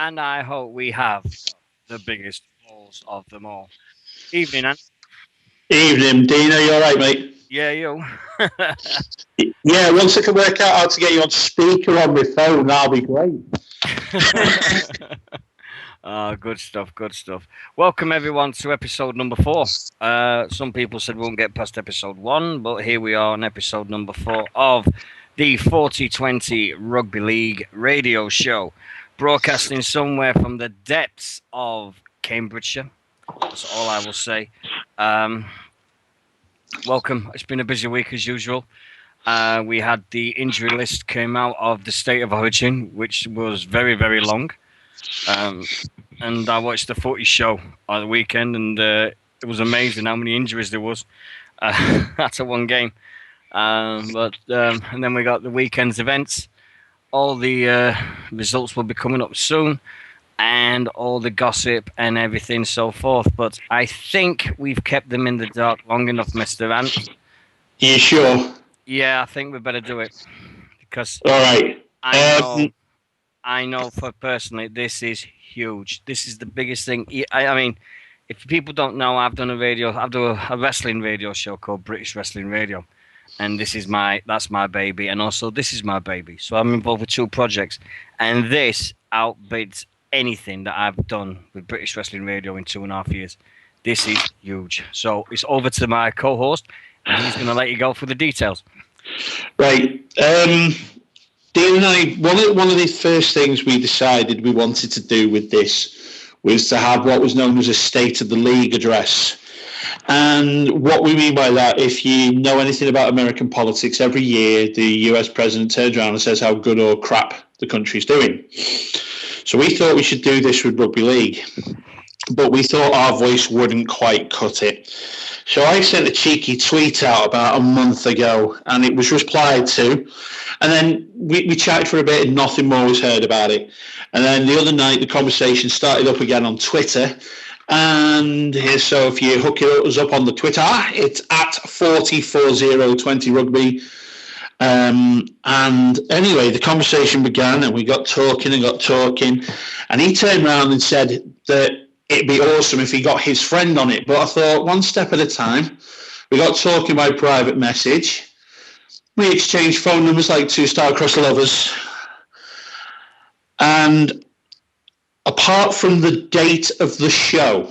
and I hope we have the biggest balls of them all. Evening, Ant. Evening, Dino. You all right, mate? Yeah, you. Yeah, once I can work out how to get you on speaker on my phone, that'll be great. Good stuff, good stuff. Welcome everyone to episode number 4. Some people said we won't get past episode 1, but here we are on episode number 4 of the 4020 Rugby League radio show, broadcasting somewhere from the depths of Cambridgeshire. That's all I will say. Welcome. It's been a busy week as usual. We had the injury list came out of the State of Origin, which was very, very long. And I watched the footy show on the weekend, and it was amazing how many injuries there was after one game. And then we got the weekend's events. All the results will be coming up soon, and all the gossip and everything so forth. But I think we've kept them in the dark long enough, Mr. Ant. You sure? Yeah, I think we better do it because All right. I know for personally, this is huge. This is the biggest thing. I mean, if people don't know, I do a wrestling radio show called British Wrestling Radio, and that's my baby, and also this is my baby. So I'm involved with 2 projects, and this outbids anything that I've done with British Wrestling Radio in 2.5 years. This is huge. So it's over to my co-host, and he's going to let you go through the details. Right. Dean and I, one of the first things we decided we wanted to do with this was to have what was known as a State of the League address. And what we mean by that, if you know anything about American politics, every year the US president turns around and says how good or crap the country's doing. So we thought we should do this with Rugby League, but we thought our voice wouldn't quite cut it. So I sent a cheeky tweet out about a month ago, and it was replied to. And then we chatted for a bit and nothing more was heard about it. And then the other night, the conversation started up again on Twitter. And so if you hook us up on the Twitter, it's at 404020rugby. And anyway, the conversation began and we got talking. And he turned around and said that it'd be awesome if he got his friend on it. But I thought, one step at a time. We got talking by private message. We exchanged phone numbers like 2 star-crossed lovers. And apart from the date of the show,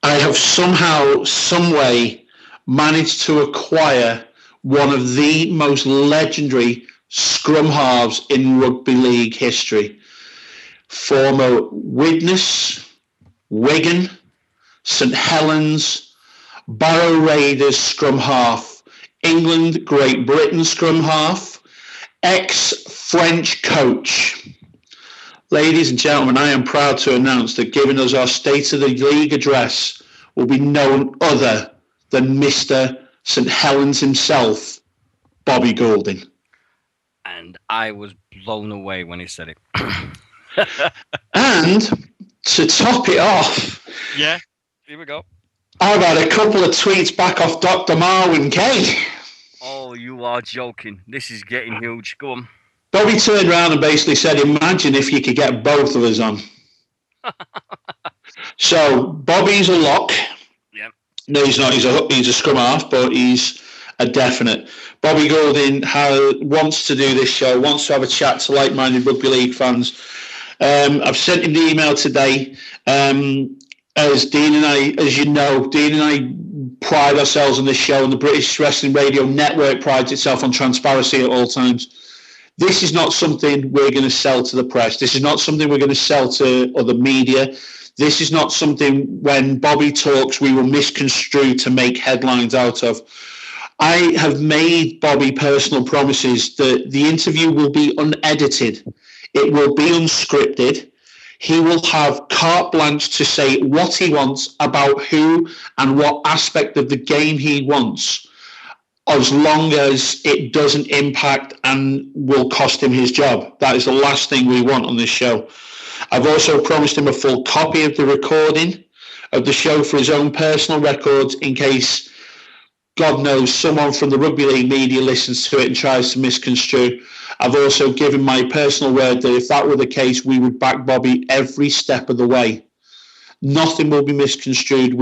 I have somehow, some way, managed to acquire one of the most legendary scrum halves in rugby league history. Former Widnes, Wigan, St Helens, Barrow Raiders scrum half, England, Great Britain scrum half, ex-French coach. Ladies and gentlemen, I am proud to announce that giving us our State of the League address will be none other than Mr. St Helens himself, Bobby Goulding. And I was blown away when he said it. And to top it off, yeah, here we go. I've had a couple of tweets back off Dr. Marwin Kay. Oh, you are joking. This is getting huge. Go on. Bobby turned around and basically said, imagine if you could get both of us on. So Bobby's a lock. Yeah. No, he's not. He's a scrum half, but he's a definite. Bobby Goulding wants to do this show, wants to have a chat to like-minded rugby league fans. I've sent him the email today. As Dean and I pride ourselves on this show, and the British Wrestling Radio Network prides itself on transparency at all times. This is not something we're going to sell to the press. This is not something we're going to sell to other media. This is not something when Bobby talks we will misconstrue to make headlines out of. I have made Bobby personal promises that the interview will be unedited. It will be unscripted. He will have carte blanche to say what he wants about who and what aspect of the game he wants, as long as it doesn't impact and will cost him his job. That is the last thing we want on this show. I've also promised him a full copy of the recording of the show for his own personal records in case, God knows, someone from the Rugby League media listens to it and tries to misconstrue. I've also given my personal word that if that were the case, we would back Bobby every step of the way. Nothing will be misconstrued.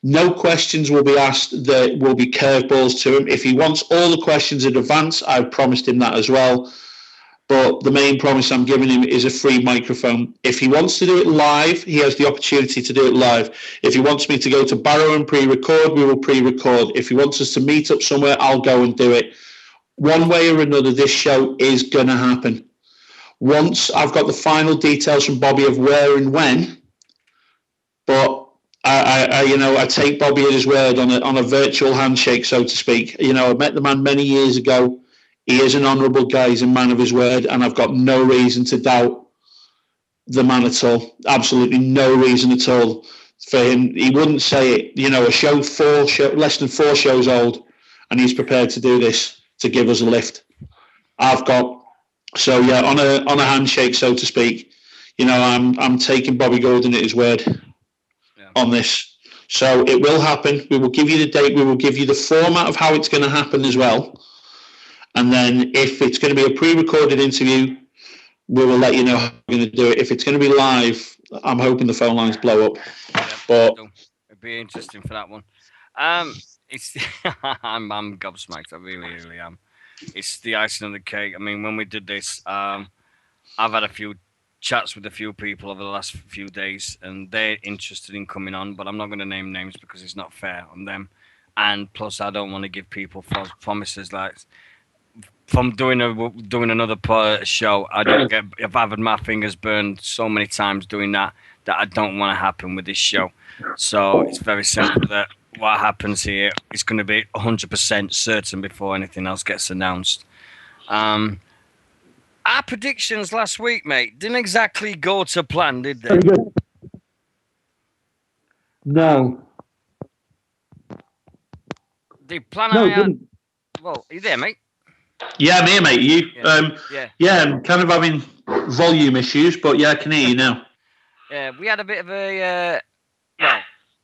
No questions will be asked that will be curveballs to him. If he wants all the questions in advance, I've promised him that as well. But the main promise I'm giving him is a free microphone. If he wants to do it live, he has the opportunity to do it live. If he wants me to go to Barrow and pre-record, we will pre-record. If he wants us to meet up somewhere, I'll go and do it. One way or another, this show is going to happen. Once I've got the final details from Bobby of where and when, but I take Bobby at his word on a virtual handshake, so to speak. I met the man many years ago. He is an honourable guy. He's a man of his word, and I've got no reason to doubt the man at all. Absolutely no reason at all for him. He wouldn't say it. A show less than 4 shows old, and he's prepared to do this to give us a lift. On a handshake, so to speak. I'm taking Bobby Gordon at his word on this. So it will happen. We will give you the date. We will give you the format of how it's going to happen as well. And then if it's going to be a pre-recorded interview, we will let you know how we're going to do it. If it's going to be live, I'm hoping the phone lines blow up. Yeah, but it'd be interesting for that one. It's I'm gobsmacked. I really, really am. It's the icing on the cake. I mean, when we did this, I've had a few chats with a few people over the last few days, and they're interested in coming on, but I'm not going to name names because it's not fair on them. And plus, I don't want to give people false promises like. From doing another show, I've had my fingers burned so many times doing that I don't want to happen with this show. So it's very simple that what happens here is going to be 100% certain before anything else gets announced. Our predictions last week, mate, didn't exactly go to plan, did they? No. The plan well, are you there, mate? Yeah, I'm here, mate. I'm kind of having volume issues, but yeah, I can hear you now. Yeah, we had a bit of a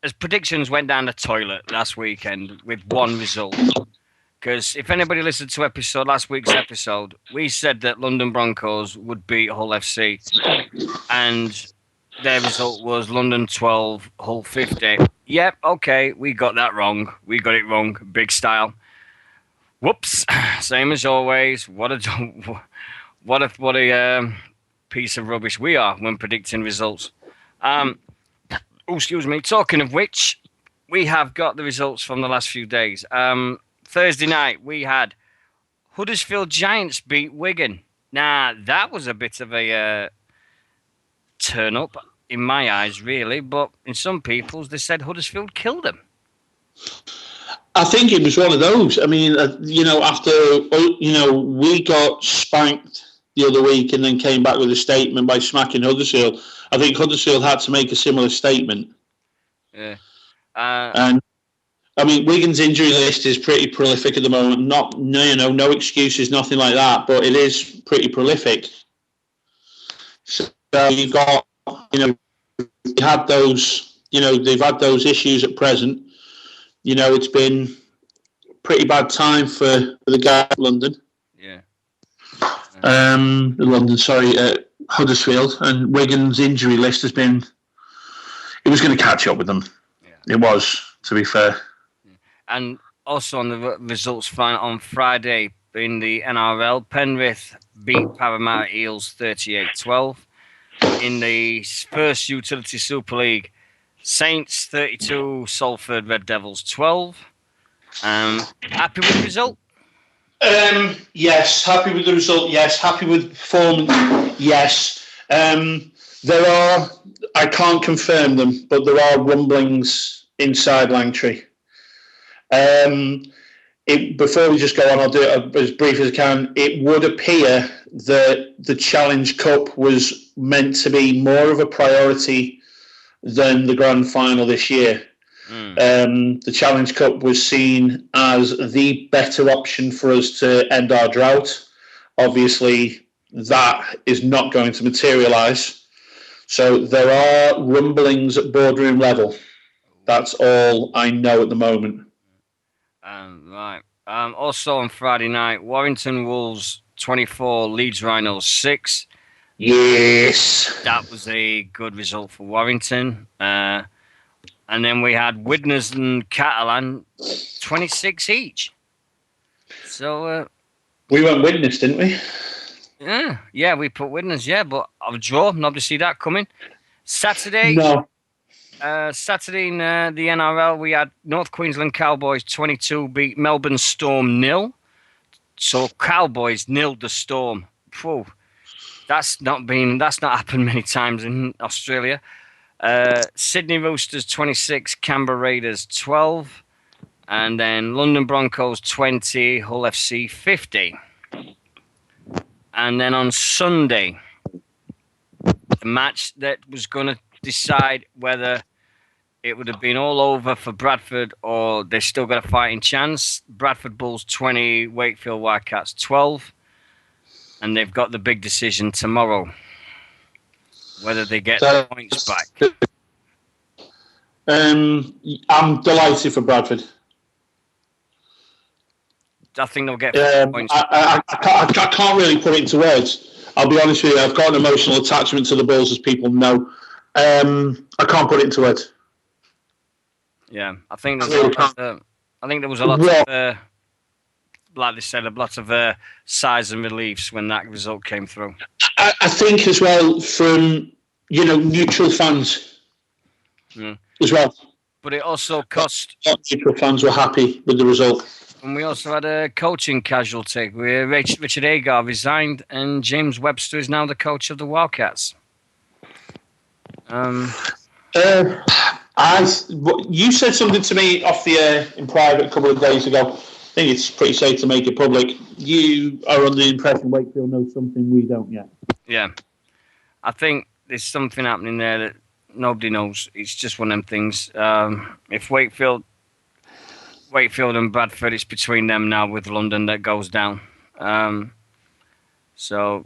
as predictions went down the toilet last weekend with one result. Because if anybody listened to last week's episode, we said that London Broncos would beat Hull FC, and their result was London 12, Hull 50. Yep, okay, we got that wrong. We got it wrong, big style. Whoops! Same as always. What a piece of rubbish we are when predicting results. Excuse me. Talking of which, we have got the results from the last few days. Thursday night we had Huddersfield Giants beat Wigan. Now that was a bit of a turn up in my eyes, really, but in some people's they said Huddersfield killed them. I think it was one of those. I mean, after we got spanked the other week and then came back with a statement by smacking Huddersfield. I think Huddersfield had to make a similar statement. Yeah. And I mean, Wigan's injury list is pretty prolific at the moment. No excuses, nothing like that, but it is pretty prolific. So you've got, they've had those issues at present. It's been a pretty bad time for the guy at London. Yeah. Huddersfield, and Wigan's injury list has been. It was going to catch up with them. Yeah. It was, to be fair. And also on the results front on Friday in the NRL, Penrith beat Parramatta Eels 38-12. In the first Utility Super League, Saints 32, Salford Red Devils 12. Happy with the result? Yes, happy with the result. Yes, happy with the performance. Yes. There are, I can't confirm them, but there are rumblings inside Langtree. Before we just go on, I'll do it as brief as I can. It would appear that the Challenge Cup was meant to be more of a priority than the grand final this year. The Challenge Cup was seen as the better option for us to end our drought. Obviously, that is not going to materialise. So there are rumblings at boardroom level. That's all I know at the moment. Right. Also on Friday night, Warrington Wolves 24, Leeds Rhinos 6. Yes. That was a good result for Warrington. And then we had Widnes and Catalan 26 each. So we went Widnes, didn't we? Yeah, we put Widnes, but a draw. Nobody see that coming. Saturday. No. Saturday in the NRL, we had North Queensland Cowboys 22 beat Melbourne Storm 0. So Cowboys nilled the Storm. Whew. That's not happened many times in Australia. Sydney Roosters 26, Canberra Raiders 12, and then London Broncos 20, Hull FC 50. And then on Sunday, the match that was going to decide whether it would have been all over for Bradford or they still got a fighting chance. Bradford Bulls 20, Wakefield Wildcats 12. And they've got the big decision tomorrow, whether they get the points back. I'm delighted for Bradford. I think they'll get points. I can't really put it into words. I'll be honest with you. I've got an emotional attachment to the Bulls, as people know. I can't put it into words. Yeah, I think there was a lot of, like they said, a lot of sighs and reliefs when that result came through. I think as well from neutral fans as well. But it also cost. Neutral fans were happy with the result. And we also had a coaching casualty where Richard Agar resigned and James Webster is now the coach of the Wildcats. You said something to me off the air in private a couple of days ago. I think it's pretty safe to make it public. You are under the impression Wakefield knows something we don't yet. Yeah. I think there's something happening there that nobody knows. It's just one of them things. If Wakefield and Bradford, it's between them now with London that goes down. So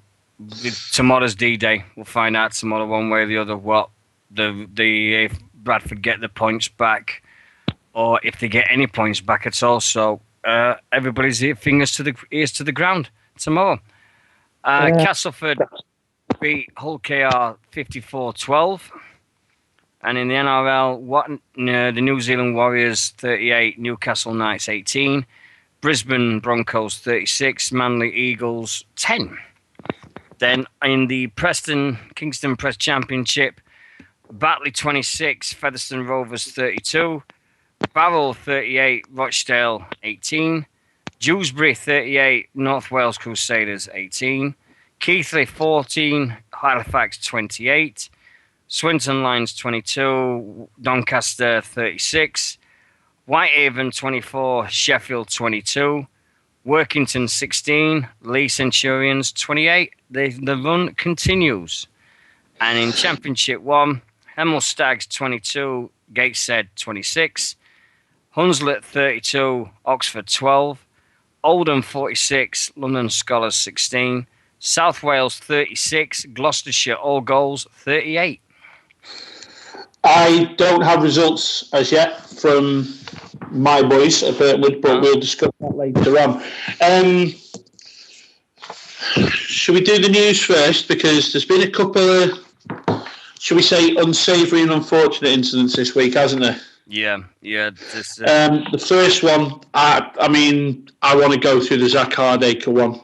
tomorrow's D-Day. We'll find out tomorrow one way or the other what if Bradford get the points back or if they get any points back at all. So everybody's ears to the ground tomorrow. Castleford beat Hull KR 54-12. And in the NRL, the New Zealand Warriors 38, Newcastle Knights 18, Brisbane Broncos 36, Manly Eagles 10. Then in the Kingston Press Championship, Batley 26, Featherstone Rovers 32, Barrow 38, Rochdale 18, Dewsbury 38, North Wales Crusaders 18, Keighley 14, Halifax 28, Swinton Lions 22, Doncaster 36, Whitehaven 24, Sheffield 22, Workington 16, Leigh Centurions 28. The run continues. And in Championship 1, Hemel Stags 22, Gateshead 26, Hunslet 32, Oxford 12, Oldham 46, London Scholars 16, South Wales 36, Gloucestershire All Goals 38. I don't have results as yet from my boys at Burntwood, but we'll discuss that later on. Should we do the news first? Because there's been a couple of, should we say, unsavoury and unfortunate incidents this week, hasn't there? Yeah. The first one, I want to go through the Zach Hardacre one,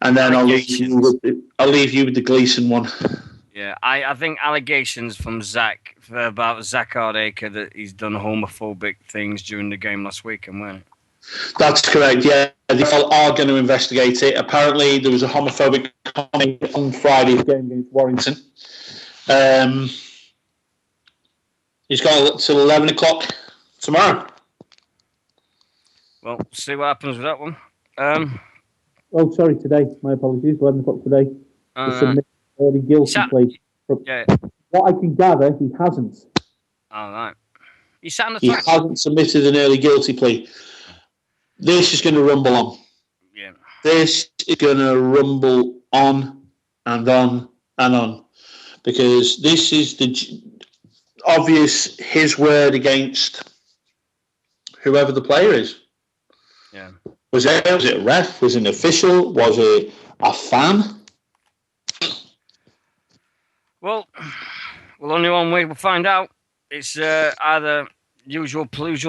and then I'll leave you with the Gleeson one. Yeah, I think allegations from Zach about Zach Hardacre that he's done homophobic things during the game last weekend, weren't it? That's correct, yeah. They are going to investigate it. Apparently, there was a homophobic comment on Friday's game against Warrington. He's got till 11 o'clock tomorrow. Well, see what happens with that one. Oh, sorry, today. My apologies. 11 o'clock today. Early guilty plea. Yeah. What I can gather, he hasn't. All right. He hasn't submitted an early guilty plea. This is going to rumble on. Yeah. This is going to rumble on and on and on. Because this is the obvious his word against whoever the player is. Yeah. Was it a ref? Was it an official? Was it a fan? Well, only one way we'll find out. It's either usual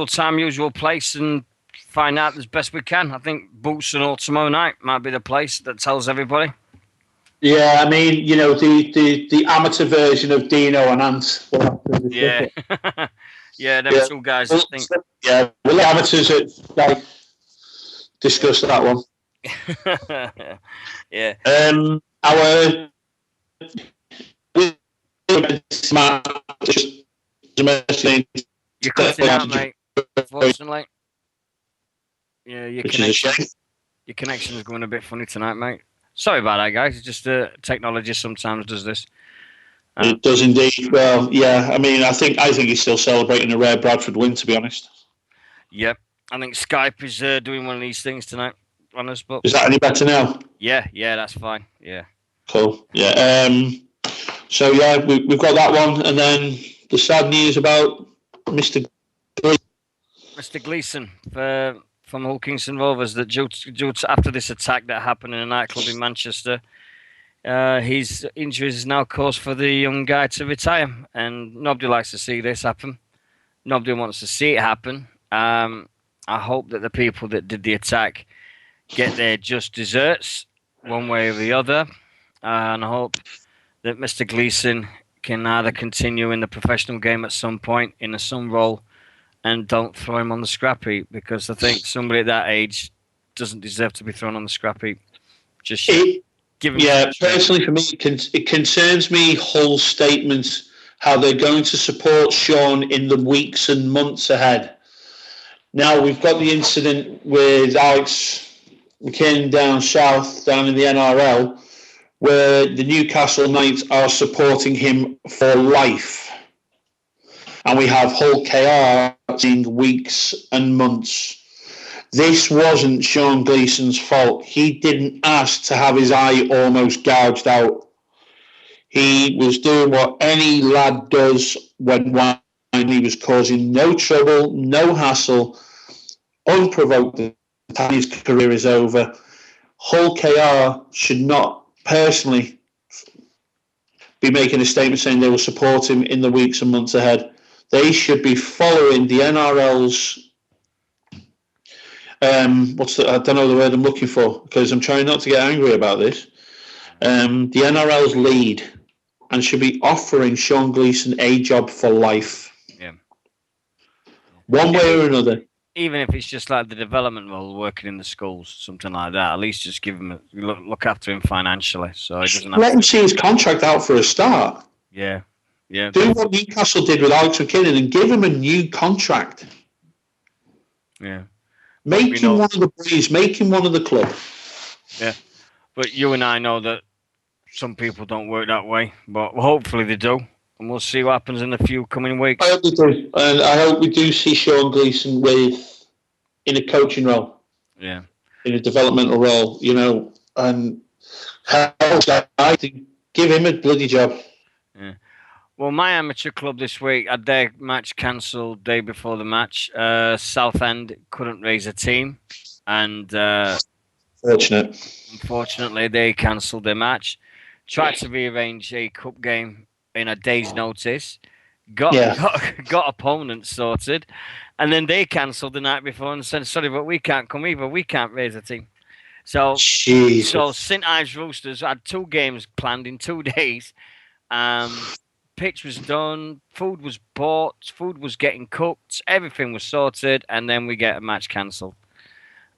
time, usual place, and find out as best we can. I think Boots and Ultimo Night might be the place that tells everybody. Yeah, I mean, the amateur version of Deano and Ant. Yeah, yeah, them two guys. I think. Yeah, well, the amateurs discuss that one. Yeah. Our You're cutting out, mate. Unfortunately. Yeah, your connection is going a bit funny tonight, mate. Sorry about that, guys. It's just technology sometimes does this. It does indeed. Well, yeah. I mean, I think he's still celebrating a rare Bradford win, to be honest. Yep. I think Skype is doing one of these things tonight on us. But is that any better now? Yeah, that's fine. Yeah. Cool. Yeah. So yeah, we've got that one, and then the sad news about Mr. Gleeson from Hull Kingston Rovers that due to after this attack that happened in a nightclub in Manchester. His injuries is now cause for the young guy to retire, and nobody likes to see this happen. Nobody wants to see it happen. I hope that the people that did the attack get their just desserts, one way or the other, and I hope that Mr. Gleeson can either continue in the professional game at some point in some role, and don't throw him on the scrap heap, because I think somebody at that age doesn't deserve to be thrown on the scrap heap. Just yet. Personally for me, it concerns me Hull's statements, how they're going to support Sean in the weeks and months ahead. Now, we've got the incident with Alex McKinn down south, down in the NRL, where the Newcastle Knights are supporting him for life. And we have Hull KR in weeks and months. This wasn't Sean Gleeson's fault. He didn't ask to have his eye almost gouged out. He was doing what any lad does when he was causing no trouble, no hassle, unprovoked. The time his career is over. Hull KR should not personally be making a statement saying they will support him in the weeks and months ahead. They should be following the NRL's I don't know the word I'm looking for, because I'm trying not to get angry about this. The NRL's lead, and should be offering Sean Gleeson a job for life. Yeah. One way or another. Even if it's just like the development role, working in the schools, something like that, at least just give him look after him financially, so he doesn't have let him see his contract out for a start. Yeah. Do what Newcastle did with Alex McKinnon and give him a new contract. Yeah. Make him one of the boys. Make him one of the club. Yeah, but you and I know that some people don't work that way, but hopefully they do, and we'll see what happens in a few coming weeks. I hope they do, and I hope we do see Sean Gleeson in a coaching role. Yeah, in a developmental role, and I think give him a bloody job. Yeah. Well, my amateur club this week had their match cancelled day before the match. Southend couldn't raise a team, and unfortunately, they cancelled their match. Tried to rearrange a cup game in a day's notice. Got opponents sorted, and then they cancelled the night before and said, "Sorry, but we can't come either. We can't raise a team." So St Ives Roosters had 2 games planned in 2 days. Pitch was done, food was bought, food was getting cooked, everything was sorted, and then we get a match cancelled.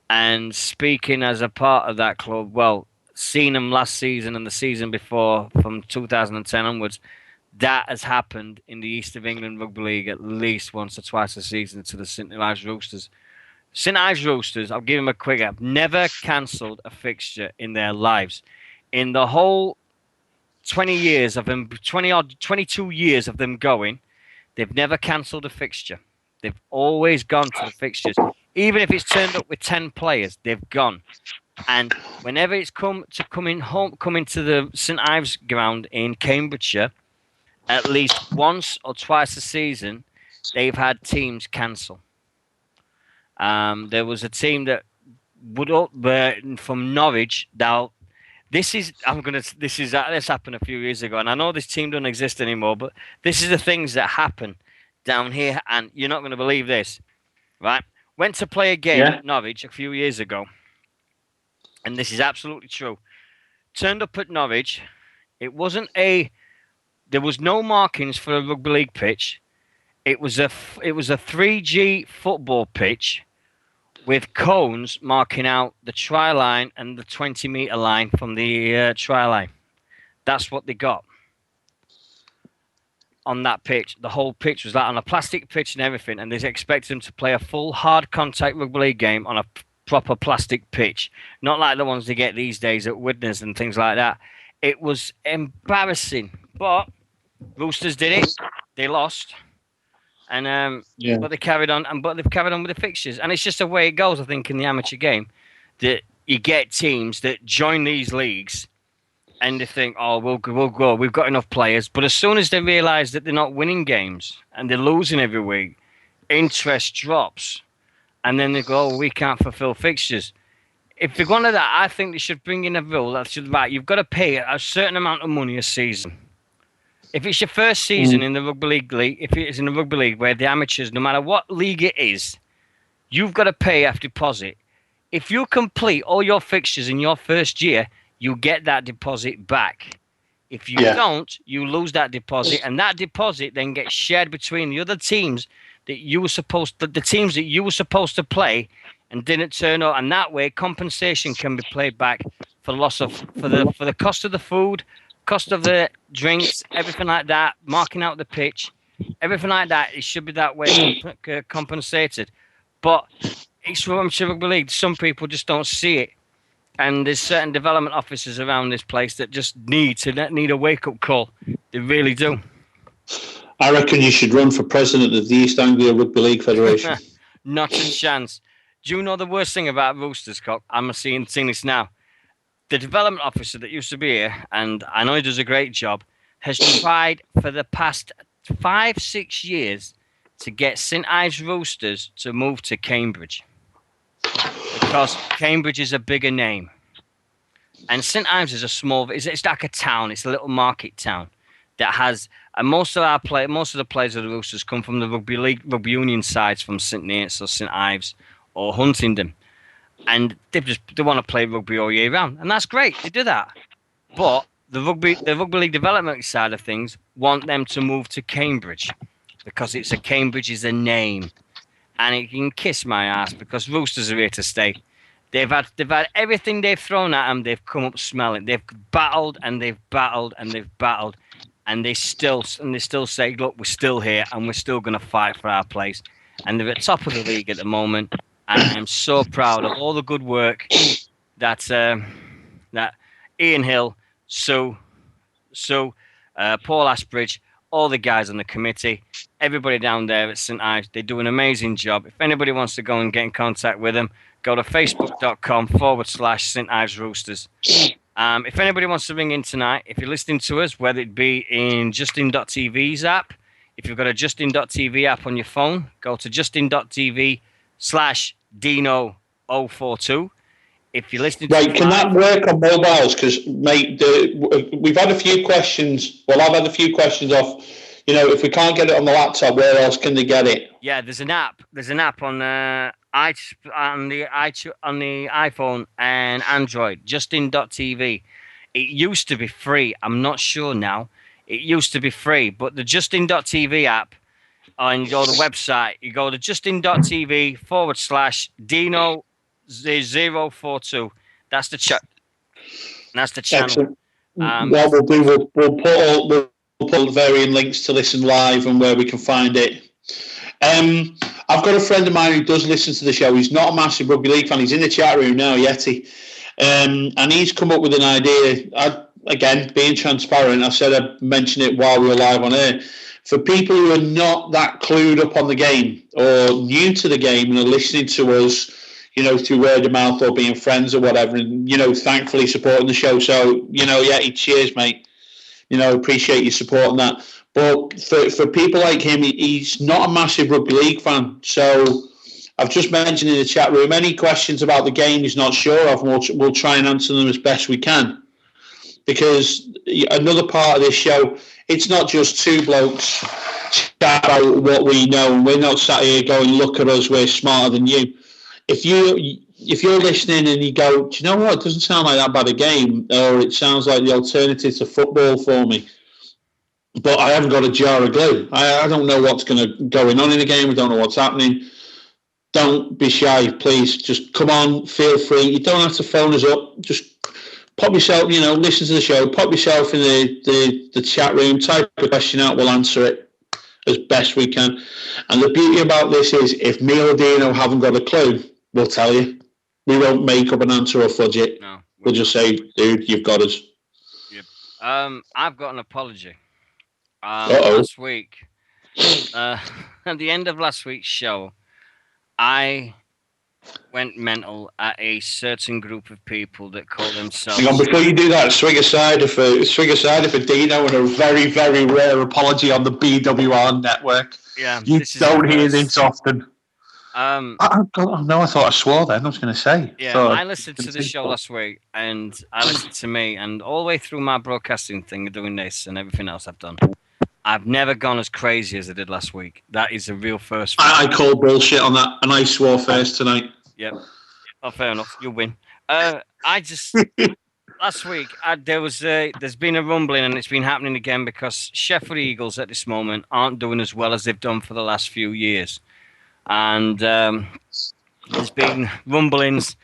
And speaking as a part of that club, well, seeing them last season and the season before, from 2010 onwards, that has happened in the East of England Rugby League at least once or twice a season to the St Ives Roosters. St Ives Roosters, I'll give them a quick up, never cancelled a fixture in their lives. In the whole 22 years of them going, they've never cancelled a fixture. They've always gone to the fixtures. Even if it's turned up with 10 players, they've gone. And whenever it's come to the St Ives ground in Cambridgeshire, at least once or twice a season, they've had teams cancel. There was a team that would up from Norwich. Now, this happened a few years ago, and I know this team doesn't exist anymore. But this is the things that happen down here, and you're not going to believe this, right? Went to play a game Yeah. at Norwich a few years ago, and this is absolutely true. Turned up at Norwich. It wasn't a. There was no markings for a rugby league pitch. It was a 3G football pitch with cones marking out the try line and the 20-meter line from the try line. That's what they got on that pitch. The whole pitch was that on a plastic pitch and everything, and they expected them to play a full hard contact rugby league game on a proper plastic pitch, not like the ones they get these days at Widnes and things like that. It was embarrassing, but Roosters did it. They lost. And but they carried on, but they've carried on with the fixtures, and it's just the way it goes. I think in the amateur game, that you get teams that join these leagues, and they think, "Oh, we'll go. We've got enough players." But as soon as they realise that they're not winning games and they're losing every week, interest drops, and then they go, "Oh, we can't fulfil fixtures." If they're going to that, I think they should bring in a rule that should you've got to pay a certain amount of money a season. If it's your first season in the rugby league, if it is in the rugby league where the amateurs, no matter what league it is, you've got to pay a deposit. If you complete all your fixtures in your first year, you get that deposit back. If you don't, you lose that deposit, and that deposit then gets shared between the other teams that you were supposed to, the teams that you were supposed to play and didn't turn up. And that way, compensation can be played back for loss of for the cost of the food, cost of the drinks, everything like that, marking out the pitch, everything like that. It should be that way compensated. But it's rugby league. Some people just don't see it, and there's certain development officers around this place that just need a wake up call. They really do. I reckon you should run for president of the East Anglia Rugby League Federation. Not a chance. Do you know the worst thing about Roosters, Cock? I'm seeing this now. The development officer that used to be here, and I know he does a great job, has tried for the past 5-6 years to get St Ives Roosters to move to Cambridge, because Cambridge is a bigger name, and St Ives is a small. It's like a town. It's a little market town that has. And most of the players of the Roosters come from the rugby union sides from St Neots or St Ives or Huntingdon. And they want to play rugby all year round, and that's great. They do that, but the rugby league development side of things want them to move to Cambridge because Cambridge is a name, and it can kiss my ass because Roosters are here to stay. They've had everything they've thrown at them. They've come up smelling. They've battled and they've battled and they've battled, and they still say, "Look, we're still here and we're still going to fight for our place." And they're at top of the league at the moment. And I'm so proud of all the good work that Ian Hill, Paul Ashbridge, all the guys on the committee, everybody down there at St Ives, they do an amazing job. If anybody wants to go and get in contact with them, go to facebook.com/St Ives Roosters. If anybody wants to ring in tonight, if you're listening to us, whether it be in Justin.tv's app, if you've got a Justin.tv app on your phone, go to Justin.tv/Deano042. If you're listening to can that work on mobiles? Because, mate, we've had a few questions. Well, I've had a few questions off. If we can't get it on the laptop, where else can they get it? Yeah, there's an app. There's an app on the iPhone and Android. Justin.tv. It used to be free. I'm not sure now. It used to be free, but the Justin.tv app. And you go to the website, you go to justin.tv/Deano042. That's the chat. That's the channel. Excellent. What we'll do, we'll put varying links to listen live and where we can find it. I've got a friend of mine who does listen to the show. He's not a massive rugby league fan. He's in the chat room now, Yeti. And he's come up with an idea. Again, being transparent, I said I'd mention it while we were live on air. For people who are not that clued up on the game or new to the game and are listening to us, through word of mouth or being friends or whatever, and, thankfully supporting the show. So, cheers, mate. Appreciate you supporting that. But for people like him, he's not a massive rugby league fan. So I've just mentioned in the chat room, any questions about the game he's not sure of, we'll try and answer them as best we can. Because another part of this show, it's not just two blokes chat about what we know, and we're not sat here going, look at us, we're smarter than you. If you're listening and you go, do you know what, it doesn't sound like that bad a game, or it sounds like the alternative to football for me, but I haven't got a jar of glue. I don't know what's going on in the game. I don't know what's happening. Don't be shy, please. Just come on, feel free. You don't have to phone us up. Just pop yourself, listen to the show. Pop yourself in the chat room. Type a question out. We'll answer it as best we can. And the beauty about this is, if me or Deano haven't got a clue, we'll tell you. We won't make up an answer or fudge it. No, we'll just say, dude, you've got us. Yep. I've got an apology. Last week, at the end of last week's show, I went mental at a certain group of people that call themselves... Hang on, before you do that, swing aside for Deano and a very, very rare apology on the BWR network. Yeah, you don't hear this often. I thought I swore then, I was going to say. Yeah, I listened to the show last week, and I listened to me, and all the way through my broadcasting thing, doing this and everything else I've done, I've never gone as crazy as I did last week. That is a real first. I call bullshit on that, and I swore first tonight. Yep. Oh, fair enough. You win. Last week there's been a rumbling, and it's been happening again because Sheffield Eagles at this moment aren't doing as well as they've done for the last few years, and there's been rumblings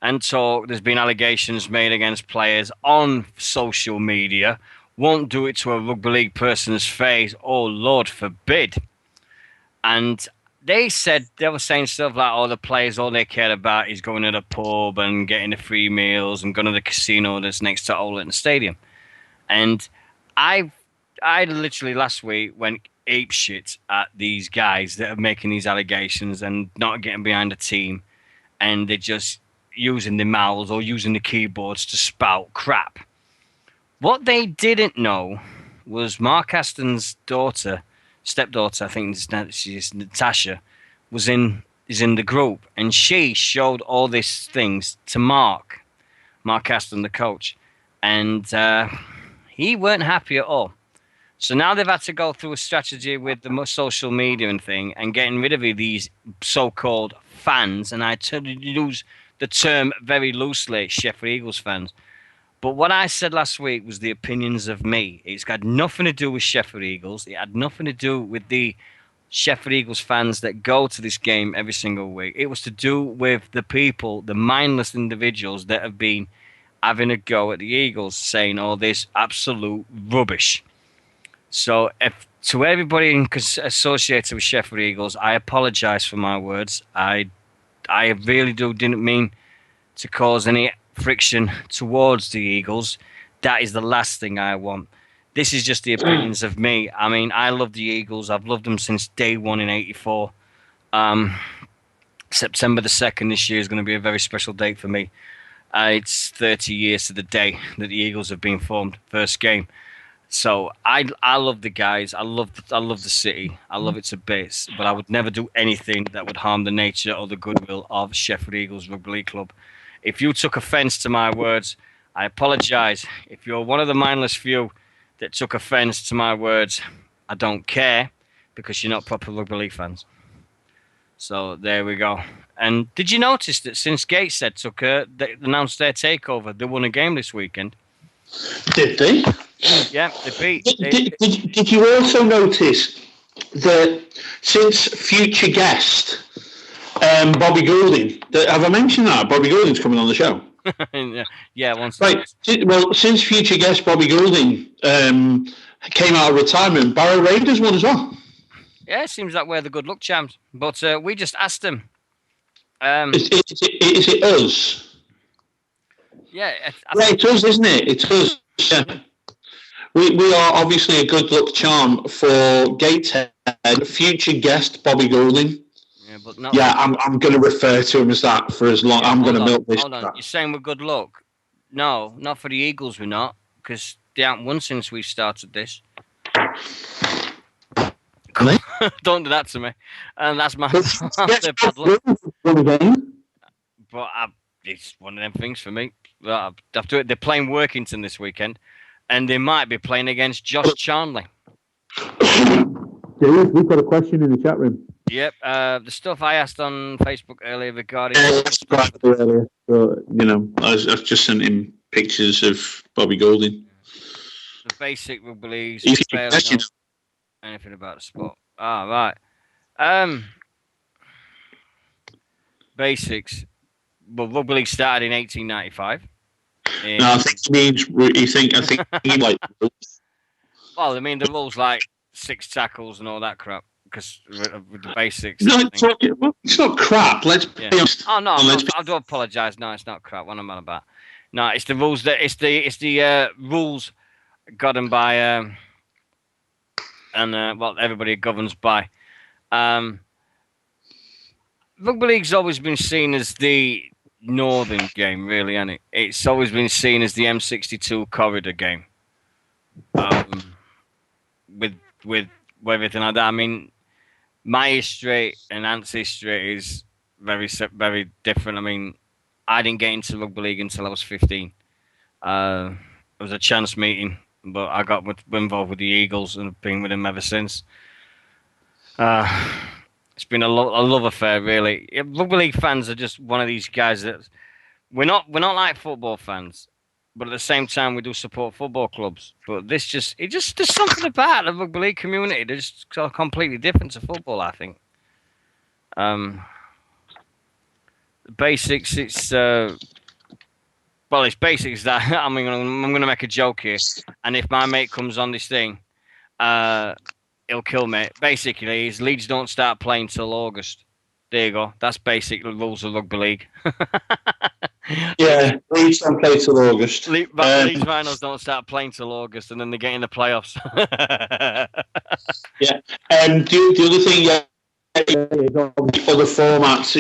and talk. There's been allegations made against players on social media. Won't do it to a rugby league person's face. Oh, Lord forbid. And they were saying stuff like, the players, all they care about is going to the pub and getting the free meals and going to the casino that's next to Old Linton Stadium. And I literally last week went apeshit at these guys that are making these allegations and not getting behind the team. And they're just using their mouths or using the keyboards to spout crap. What they didn't know was Mark Aston's stepdaughter, I think she's Natasha, is in the group, and she showed all these things to Mark Aston, the coach, and he weren't happy at all. So now they've had to go through a strategy with the social media and thing, and getting rid of these so-called fans, and I use the term very loosely, Sheffield Eagles fans. But what I said last week was the opinions of me. It's got nothing to do with Sheffield Eagles. It had nothing to do with the Sheffield Eagles fans that go to this game every single week. It was to do with the people, the mindless individuals that have been having a go at the Eagles, saying all this absolute rubbish. So to everybody associated with Sheffield Eagles, I apologise for my words. I really didn't mean to cause any friction towards the Eagles. That is the last thing I want. This is just the opinions of me. I mean, I love the Eagles. I've loved them since day one in '84. September the 2nd this year is going to be a very special date for me. It's 30 years to the day that the Eagles have been formed, first game. So I love the guys. I love the city. I love it to bits. But I would never do anything that would harm the nature or the goodwill of Sheffield Eagles Rugby League Club. If you took offence to my words, I apologise. If you're one of the mindless few that took offence to my words, I don't care, because you're not proper rugby league fans. So there we go. And did you notice that since Gateshead they announced their takeover, they won a game this weekend? Did they? Yeah, they beat. Did you also notice that since future guest Bobby Goulding, have I mentioned that? Bobby Goulding's coming on the show. Yeah, once. Right. Well, since future guest Bobby Goulding came out of retirement, Barrow Raiders won as well. Yeah, it seems like we're the good luck champs. But we just asked him. Is it us? Yeah. It's us, isn't it? It's us. Yeah. We are obviously a good luck charm for Gateshead. Future guest Bobby Goulding. Yeah, I'm going to refer to him as that for as long. Yeah, I'm going to milk this. Hold on, you're saying we're good luck? No, not for the Eagles. We're not, because they haven't won since we started this. Don't do that to me. And that's my Yes, bad luck. again. But it's one of them things for me. They're playing Workington this weekend, and they might be playing against Josh Charnley. Dave, we've got a question in the chat room. Yep, the stuff I asked on Facebook earlier regarding... earlier. So, I've just sent him pictures of Bobby Golding. The basic rugby leagues barely know anything about the sport. Right. Basics. Well, rugby league started in 1895. No, I think he means. I think he like. Well, I mean the rules like 6 tackles and all that crap because with the basics. No, it's not crap. Let's be honest. Oh no, I do apologise. No, it's not crap. What am I about? No, it's the rules that it's the rules governed by and what everybody governs by. Rugby league's always been seen as the northern game, really, hasn't it? It's always been seen as the M62 corridor game. With everything like that. I mean, my history and Ant's history is very different. I mean, I didn't get into rugby league until I was 15. It was a chance meeting, but I got involved with the Eagles and have been with them ever since. It's been a love affair, really. Rugby league fans are just one of these guys that we're not like football fans, but at the same time we do support football clubs. But there's something about the rugby league community that's just completely different to football, I think. The basics, it's basics that I'm going to make a joke here, and if my mate comes on this thing, he'll kill me. Basically, his Leeds don't start playing till August. There you go. That's basic rules of rugby league. Yeah, Leeds don't play till August. Leeds Rhinos don't start playing till August, and then they get in the playoffs. Yeah. The other thing, other formats,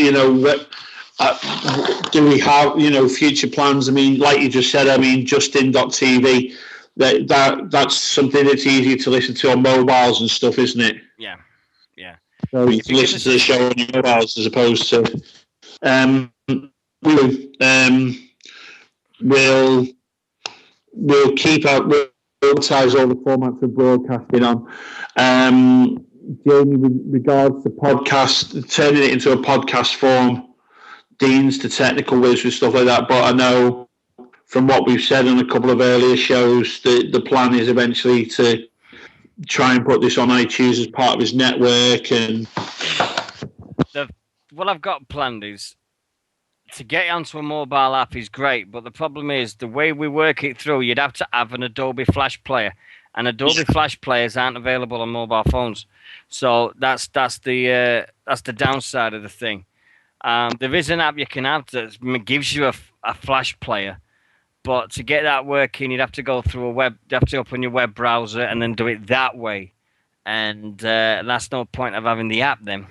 do we have, future plans? I mean, like you just said, Justin.tv, that's something that's easier to listen to on mobiles and stuff, isn't it? Yeah. So you can listen to the show on your mobiles as opposed to... We'll keep out, we'll advertise all the formats of broadcasting on. Jamie, with regards to podcast, turning it into a podcast form, Dean's to technical whiz with stuff like that, but I know from what we've said on a couple of earlier shows, the plan is eventually to try and put this on iTunes as part of his network. And what I've got planned is to get onto a mobile app is great, but the problem is the way we work it through, you'd have to have an Adobe Flash player, and Adobe Flash players aren't available on mobile phones. So that's the downside of the thing. There is an app you can have that gives you a Flash player, but to get that working, you'd have to go through you'd have to open your web browser and then do it that way, and that's no point of having the app then.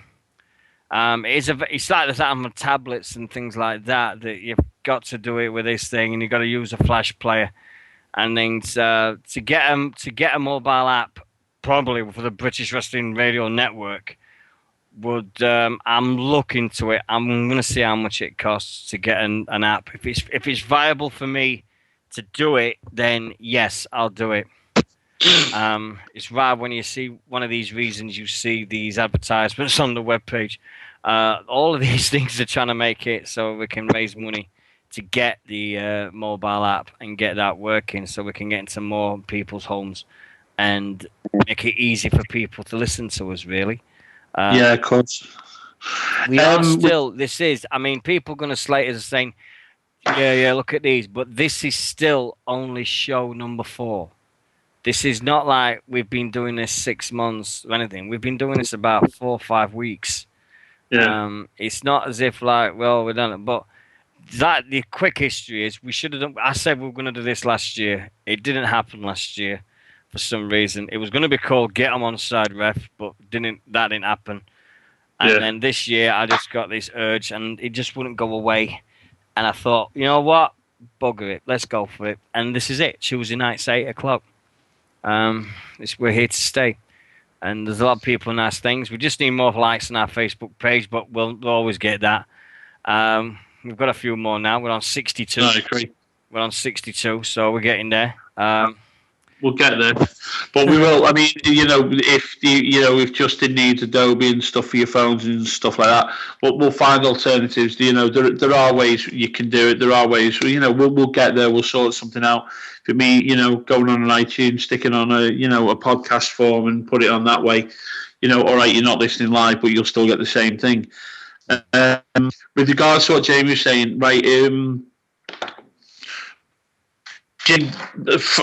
It's like that on tablets and things like that you've got to do it with this thing, and you've got to use a Flash player, and then to get a mobile app, probably for the British Wrestling Radio Network, I'm looking to it. I'm going to see how much it costs to get an app. If it's viable for me to do it, then yes, I'll do it. It's rare when you see one of these reasons, you see these advertisements on the webpage. All of these things are trying to make it so we can raise money to get the mobile app and get that working, so we can get into more people's homes and make it easy for people to listen to us, really. Yeah, of course. We are still, people are going to slate us saying, yeah, look at these, but this is still only show number 4. This is not like we've been doing this 6 months or anything. We've been doing this about 4 or 5 weeks. Yeah. It's not as if we've done it, but the quick history is we should have done. I said we were going to do this last year. It didn't happen last year for some reason. It was going to be called Get 'em Onside Ref, but that didn't happen. And then this year I just got this urge, and it just wouldn't go away. And I thought, you know what, bugger it, let's go for it. And this is it. Tuesday nights 8:00. We're here to stay. and there's a lot of people nice things. We just need more likes on our Facebook page, but we'll always get that. We've got a few more now. We're on 62. I agree. We're on 62, so we're getting there. We'll get there, but we will. I mean, if Justin needs Adobe and stuff for your phones and stuff like that, we'll find alternatives. There are ways you can do it. There are ways. We'll get there. We'll sort something out. For me, going on an iTunes, sticking on a podcast form and put it on that way. All right, you're not listening live, but you'll still get the same thing. With regards to what Jamie was saying, right? Jim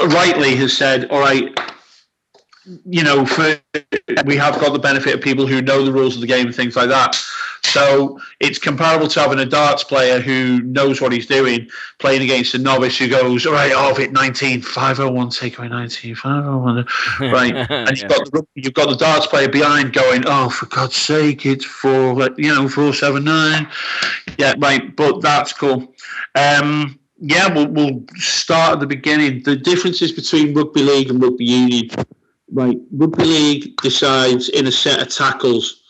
rightly has said, all right, we have got the benefit of people who know the rules of the game and things like that. So it's comparable to having a darts player who knows what he's doing, playing against a novice who goes, all right, off it 19, 501, take away 19, 501. Right. And you've got the darts player behind going, oh, for God's sake, it's 479. Yeah, right. But that's cool. We'll start at the beginning. The differences between rugby league and rugby union. Right, rugby league decides in a set of tackles.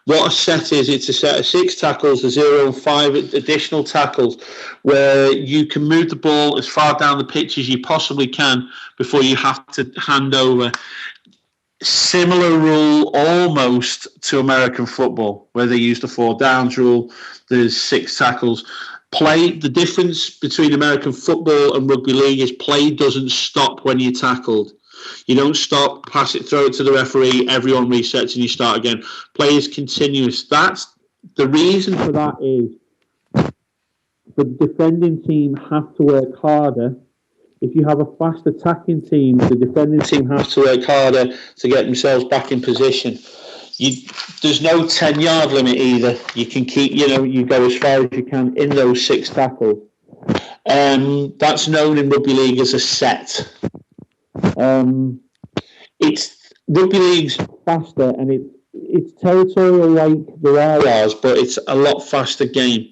What a set is, it's a set of 6 tackles, a 0 and 5 additional tackles, where you can move the ball as far down the pitch as you possibly can before you have to hand over. Similar rule almost to American football, where they use the 4 downs rule. There's 6 tackles. The difference between American football and rugby league is play doesn't stop when you're tackled. You don't stop, pass it, throw it to the referee, everyone resets and you start again. Play is continuous. That's the reason for that is the defending team have to work harder. If you have a fast attacking team, the defending team has to work harder to get themselves back in position. There's no 10-yard limit either. You can keep, you go as far as you can in those 6 tackles. That's known in rugby league as a set. It's rugby league's faster and it's territorial like the RRs, but it's a lot faster game.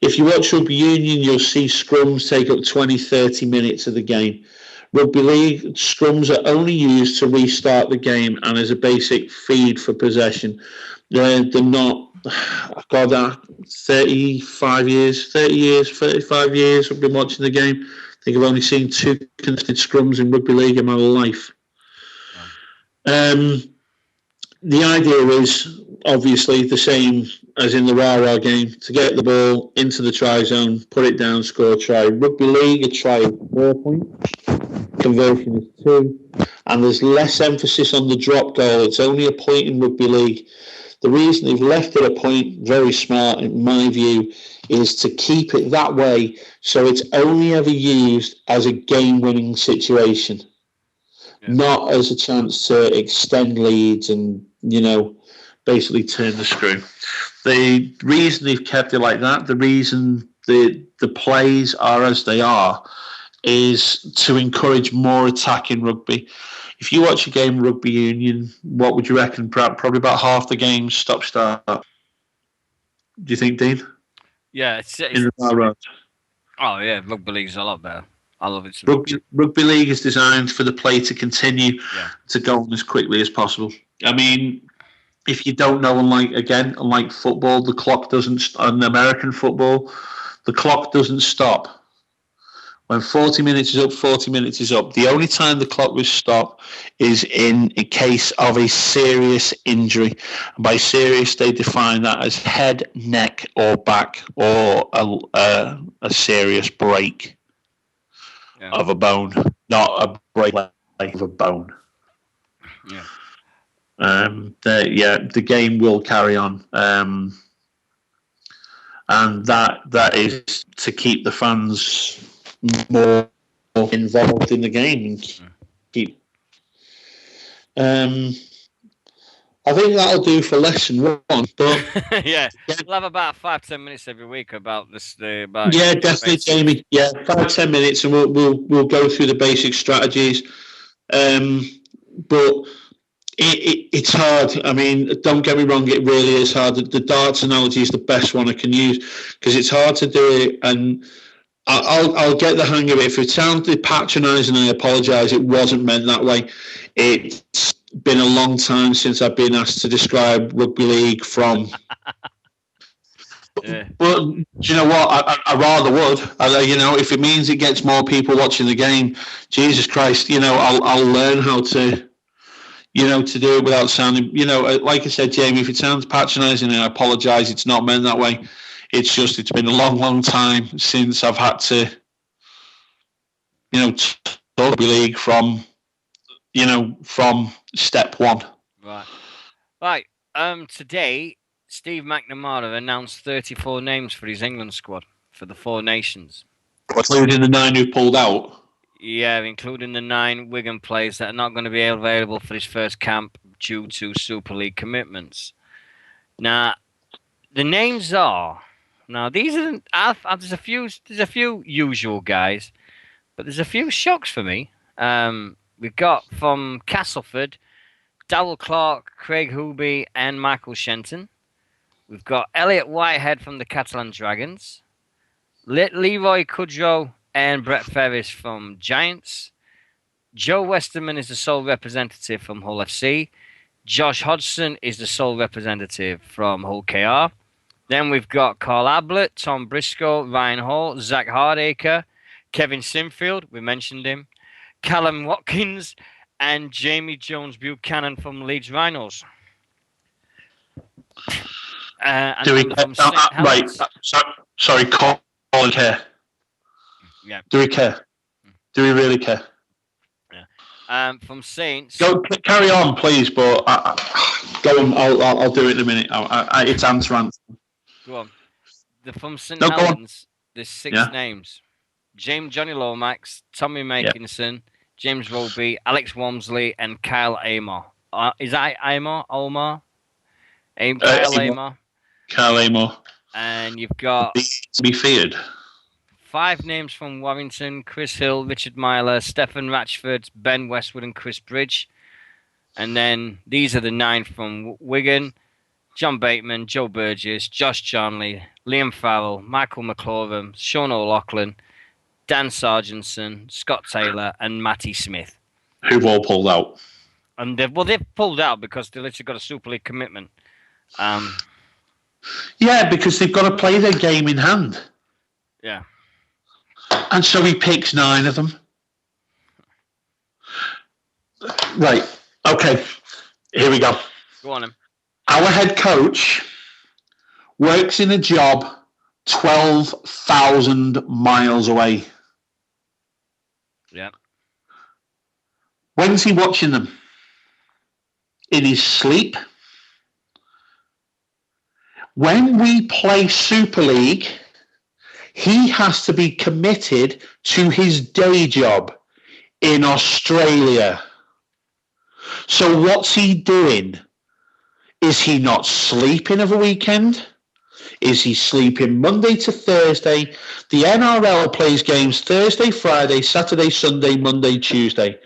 If you watch rugby union, you'll see scrums take up 20-30 minutes of the game. Rugby league scrums are only used to restart the game and as a basic feed for possession. They're not. God, 35 years I've been watching the game. I think I've only seen 2 contested scrums in rugby league in my life. The idea is obviously the same as in the rah-rah game, to get the ball into the try zone, put it down, score a try. Rugby league, a try is 4 points, conversion is 2, and there's less emphasis on the drop goal. It's only a point in rugby league. The reason they've left it a point, very smart in my view, is to keep it that way so it's only ever used as a game-winning situation, not as a chance to extend leads and, basically turn the screw. The reason they've kept it like that, the reason the plays are as they are, is to encourage more attack in rugby. If you watch a game of rugby union, what would you reckon? Probably about half the games stop-start. Do you think, Dean? Yeah. It's oh, yeah, rugby league's a lot better. I love it. Rugby league is designed for the play to continue to go on as quickly as possible. I mean, if you don't know, unlike football, the clock doesn't. In American football, the clock doesn't stop. When 40 minutes is up, 40 minutes is up. The only time the clock will stop is in a case of a serious injury. And by serious, they define that as head, neck, or back, or a serious break of a bone, not a break of a bone. Yeah. The game will carry on, and that is to keep the fans more involved in the game and keep. I think that'll do for lesson 1. But we'll have about 5-10 minutes every week about this. Definitely, Jamie. 5-10 minutes, and we'll go through the basic strategies. But it's hard. I mean, don't get me wrong, it really is hard. The darts analogy is the best one I can use because it's hard to do it, and I'll get the hang of it. If it sounded patronising, I apologise. It wasn't meant that way. been a long time since I've been asked to describe rugby league from. Yeah. Well, do you know what? I rather would. If it means it gets more people watching the game, Jesus Christ, I'll learn how to, to do it without sounding, like I said, Jamie, if it sounds patronising, I apologise. It's not meant that way. It's been a long, long time since I've had to, talk rugby league from step one. Right. Today, Steve McNamara announced 34 names for his England squad for the Four Nations. Including the 9 who pulled out? Yeah, including the 9 Wigan players that are not going to be available for his first camp due to Super League commitments. Now, the names are... Now, these are... There's a few usual guys, but there's a few shocks for me. We've got from Castleford, Darryl Clark, Craig Hooby, and Michael Shenton. We've got Elliot Whitehead from the Catalan Dragons, Leroy Kudrow and Brett Ferris from Giants. Joe Westerman is the sole representative from Hull FC. Josh Hodgson is the sole representative from Hull KR. Then we've got Carl Ablett, Tom Briscoe, Ryan Hall, Zach Hardacre, Kevin Sinfield, we mentioned him, Callum Watkins, and Jamie Jones Buchanan from Leeds Rhinos. Right. Sorry, Colin care. Yeah. Do we care? Do we really care? Yeah. From Saints. Go carry on, please. But go on. I'll do it in a minute. It's answer. Go on. From St Helens, there's 6 names: Johnny Lomax, Tommy Makinson, James Roby, Alex Walmsley, and Kyle Amor. Is that Amor? Omar? Kyle Amor. Kyle Amor. And you've got... To be feared. 5 names from Warrington: Chris Hill, Richard Myler, Stephen Ratchford, Ben Westwood, and Chris Bridge. And then these are the 9 from Wigan: John Bateman, Joe Burgess, Josh Charnley, Liam Farrell, Michael McLaurin, Sean O'Loughlin, Dan Sargentson, Scott Taylor, and Matty Smith. Who've all pulled out. And they've pulled out because they literally got a Super League commitment. Yeah, because they've got to play their game in hand. Yeah. And so he picks 9 of them. Right. Okay. Here we go. Go on, him. Our head coach works in a job 12,000 miles away. Yeah. When's he watching them? In his sleep? When we play Super League, he has to be committed to his day job in Australia. So what's he doing? Is he not sleeping of a weekend? Is he sleeping Monday to Thursday? The NRL plays games Thursday, Friday, Saturday, Sunday, Monday, Tuesday.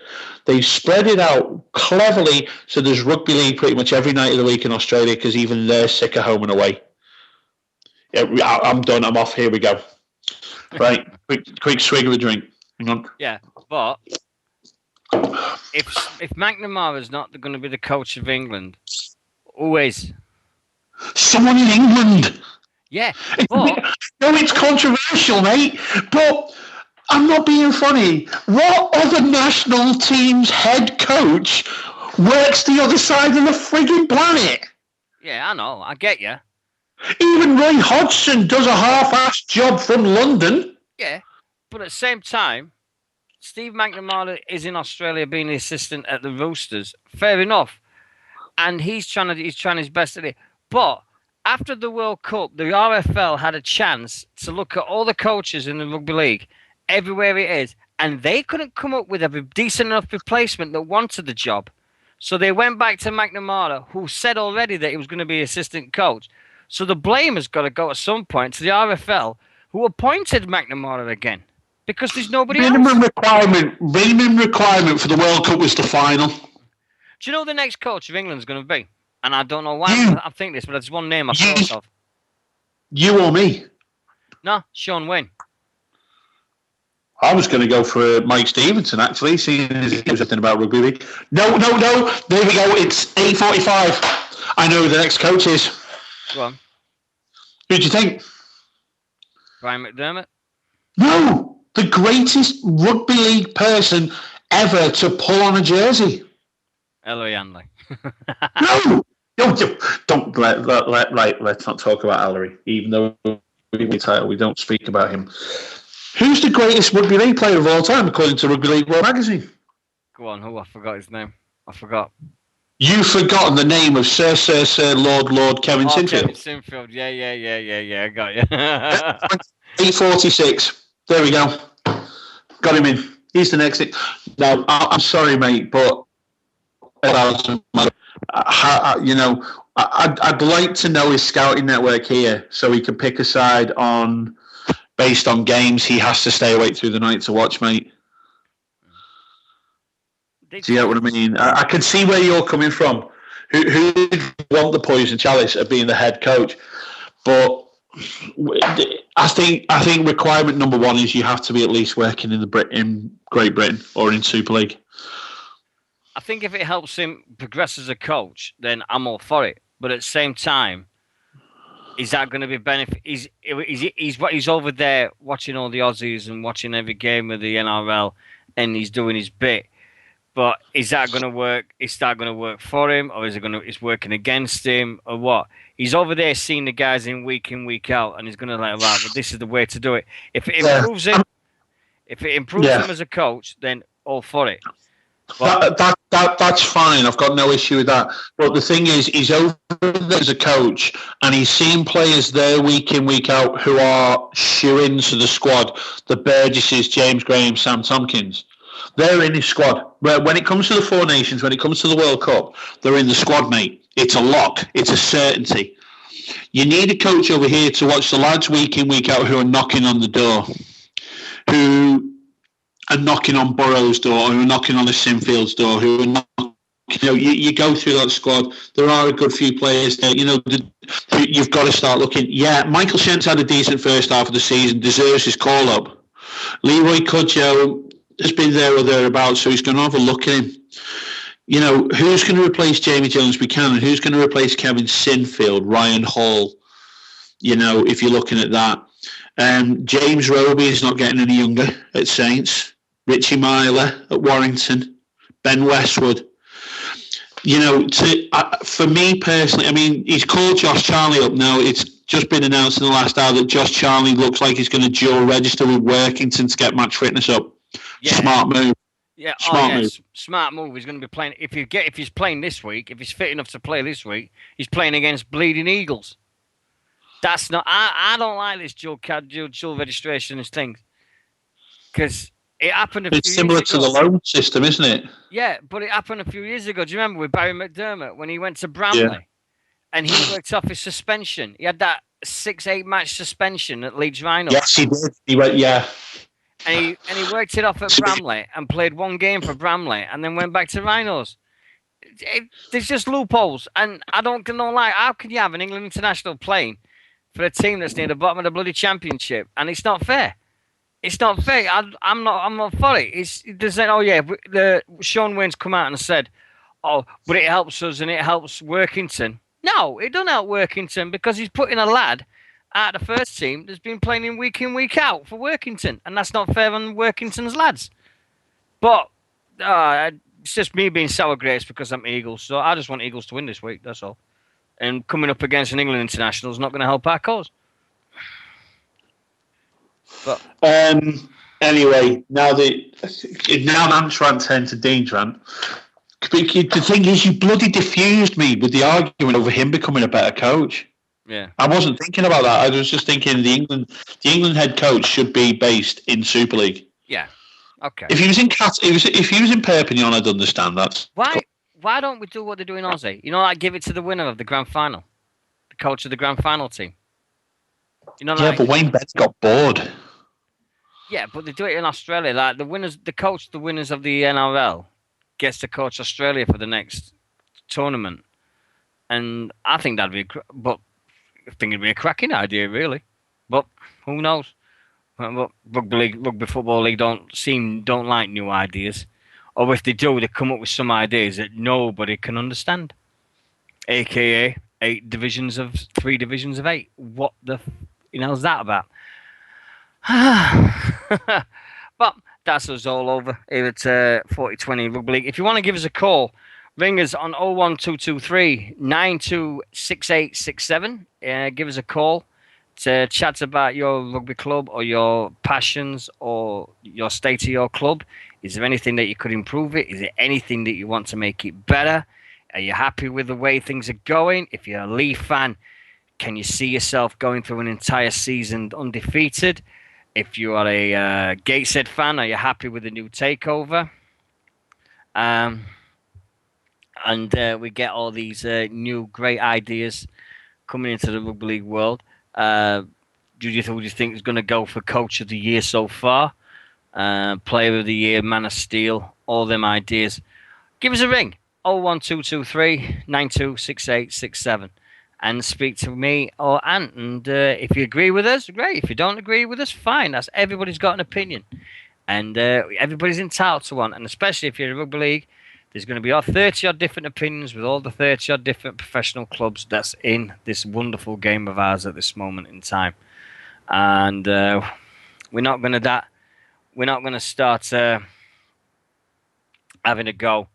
They've spread it out cleverly so there's rugby league pretty much every night of the week in Australia because even they're sick of home and away. Yeah, I'm done. I'm off. Here we go. Right. Quick swig of a drink. Hang on. Yeah, but if McNamara's not going to be the coach of England, who is? Someone in England. Yeah, but... No, it's controversial, mate, but I'm not being funny. What other national team's head coach works the other side of the frigging planet? Yeah, I know. I get you. Even Roy Hodgson does a half-assed job from London. Yeah, but at the same time, Steve McNamara is in Australia being the assistant at the Roosters. Fair enough. And he's trying his best at it. But after the World Cup, the RFL had a chance to look at all the coaches in the rugby league, everywhere it is, and they couldn't come up with a decent enough replacement that wanted the job. So they went back to McNamara, who said already that he was going to be assistant coach. So the blame has got to go at some point to the RFL, who appointed McNamara again, because there's nobody minimum else. Minimum requirement for the World Cup was the final. Do you know who the next coach of England is going to be? And I don't know why I'm thinking this, but there's one name I thought of. You or me? No, Sean Wayne. I was going to go for Mike Stevenson, actually, seeing as he knows something about rugby league. No. There we go. It's 8:45. I know who the next coach is. Go on. Who do you think? Brian McDermott? No. The greatest rugby league person ever to pull on a jersey. Ellery Hanley. No. Don't let's not talk about Ellery, even though we don't speak about him. Who's the greatest rugby league player of all time, according to Rugby League World Magazine? Go on. I forgot his name. I forgot. You've forgotten the name of Sir, Lord Kevin Sinfield. Kevin Sinfield. Yeah. I got you. 8:46. There we go. Got him in. He's the next thing. Now, I'm sorry, mate, but I'd like to know his scouting network here so he can pick a side based on games he has to stay awake through the night to watch, mate. Do you get what I mean? I can see where you're coming from. Who want the poison chalice of being the head coach? But I think requirement number one is you have to be at least working in Great Britain or in Super League. I think if it helps him progress as a coach, then I'm all for it. But at the same time, is that going to be benefit? He's over there watching all the Aussies and watching every game of the NRL, and he's doing his bit. But is that going to work? Is that going to work for him, or is working against him, or what? He's over there seeing the guys in, week out, and he's going to right, well, this is the way to do it. If it improves him, him as a coach, then all for it. That's fine. I've got no issue with that. But the thing is, he's over there as a coach, and he's seeing players there week in, week out who are shoo-ins to the squad. The Burgesses, James Graham, Sam Tompkins. They're in his squad. When it comes to the Four Nations, when it comes to the World Cup, they're in the squad, mate. It's a lock. It's a certainty. You need a coach over here to watch the lads week in, week out who are knocking on the door, who are knocking on Burrow's door, who are knocking on the Sinfield's door, who are knocking. You go through that squad. There are a good few players there. You've got to start looking. Yeah, Michael Shent's had a decent first half of the season, deserves his call up. Leroy Cudjoe has been there or thereabouts, so he's going to have a look at him. Who's going to replace Jamie Jones Buchanan? Who's going to replace Kevin Sinfield, Ryan Hall? If you're looking at that. James Roby is not getting any younger at Saints. Richie Myler at Warrington. Ben Westwood. For me personally, I mean, he's called Josh Charlie up now. It's just been announced in the last hour that Josh Charlie looks like he's going to dual register with Workington to get match fitness up. Yeah. Smart move. Yeah, smart move. He's going to be playing. If he's playing this week, if he's fit enough to play this week, he's playing against Bleeding Eagles. That's not. I don't like this dual registration and things because it happened. It's similar to the loan system, isn't it? Yeah, but it happened a few years ago. Do you remember with Barry McDermott when he went to Bramley and he worked off his suspension? He had that 6-8 match suspension at Leeds Rhinos. Yes, he did. He went, yeah. And he worked it off at Bramley and played one game for Bramley and then went back to Rhinos. There's just loopholes, and I don't like. How can you have an England international playing for a team that's near the bottom of the bloody championship? And it's not fair. It's not fair. I'm not for it. They're saying, Sean Wayne's come out and said, but it helps us and it helps Workington. No, it doesn't help Workington because he's putting a lad out of the first team that's been playing in, week out for Workington, and that's not fair on Workington's lads. But it's just me being sour grapes because I'm Eagles, so I just want Eagles to win this week, that's all. And coming up against an England international is not going to help our cause. But anyway, now Ant's rant turned to Dean's rant. The thing is, you bloody diffused me with the argument over him becoming a better coach. Yeah, I wasn't thinking about that. I was just thinking the England head coach should be based in Super League. Yeah, okay. If he was in Perpignan, I'd understand that. Why don't we do what they do in Aussie? Give it to the winner of the grand final, the coach of the grand final team. But Wayne Bennett got bored. Yeah, but they do it in Australia. Like the winners of the NRL gets to coach Australia for the next tournament, and I think it'd be a cracking idea, really. But who knows? Well, rugby football league don't like new ideas, or if they do, they come up with some ideas that nobody can understand. AKA three divisions of eight. What the, is that about? But that's us all over here at 4020 Rugby League. If you want to give us a call, ring us on 01223 926867. Give us a call to chat about your rugby club or your passions or your state of your club. Is there anything that you could improve it? Is there anything that you want to make it better? Are you happy with the way things are going? If you're a Leaf fan, can you see yourself going through an entire season undefeated? If you are a Gateshead fan, are you happy with the new takeover? And we get all these new great ideas coming into the rugby league world. Do you think is going to go for Coach of the Year so far? Player of the Year, Man of Steel, all them ideas. Give us a ring, 01223 926867. And speak to me or Ant. And if you agree with us, great. If you don't agree with us, fine. That's everybody's got an opinion, and everybody's entitled to one. And especially if you're in rugby league, there's going to be 30 odd different opinions with all the 30 odd different professional clubs that's in this wonderful game of ours at this moment in time. And we're not going to start having a go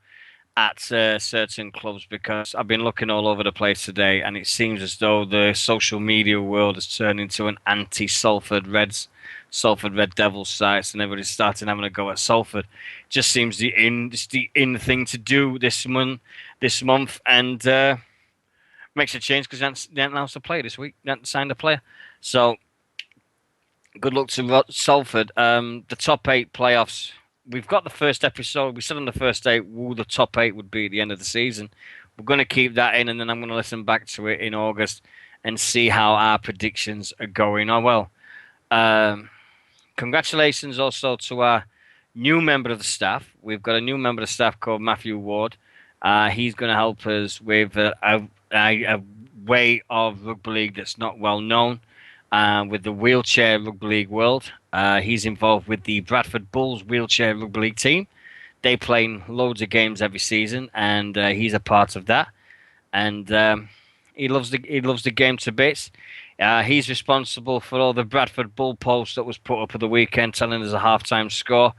at certain clubs, because I've been looking all over the place today, and it seems as though the social media world has turned into an anti-Salford Red Devils sites, and everybody's starting having a go at Salford. Just seems the in thing to do this month, and makes a change because they haven't announced a player this week. They haven't signed a player, so good luck to Salford. The top 8 playoffs. We've got the first episode. We said on the first day who the top 8 would be at the end of the season. We're going to keep that in, and then I'm going to listen back to it in August and see how our predictions are going. Oh, well, congratulations also to our new member of the staff. We've got a new member of the staff called Matthew Ward. He's going to help us with a way of rugby league that's not well known. With the wheelchair rugby league world. He's involved with the Bradford Bulls wheelchair rugby league team. They play in loads of games every season, and he's a part of that. And he loves the game to bits. He's responsible for all the Bradford Bull posts that was put up at the weekend, telling us a halftime score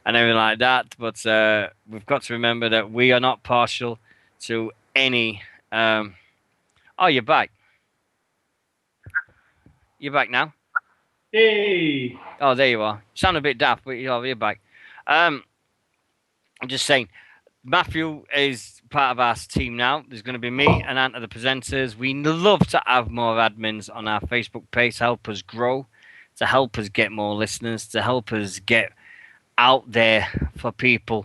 and everything like that. But we've got to remember that we are not partial to any. Oh, you're back. You're back now. Hey. Oh, there you are. You sound a bit daft, but you're back. I'm just saying, Matthew is part of our team now. There's going to be me and Ant are the presenters. We love to have more admins on our Facebook page to help us grow, to help us get more listeners, to help us get out there for people.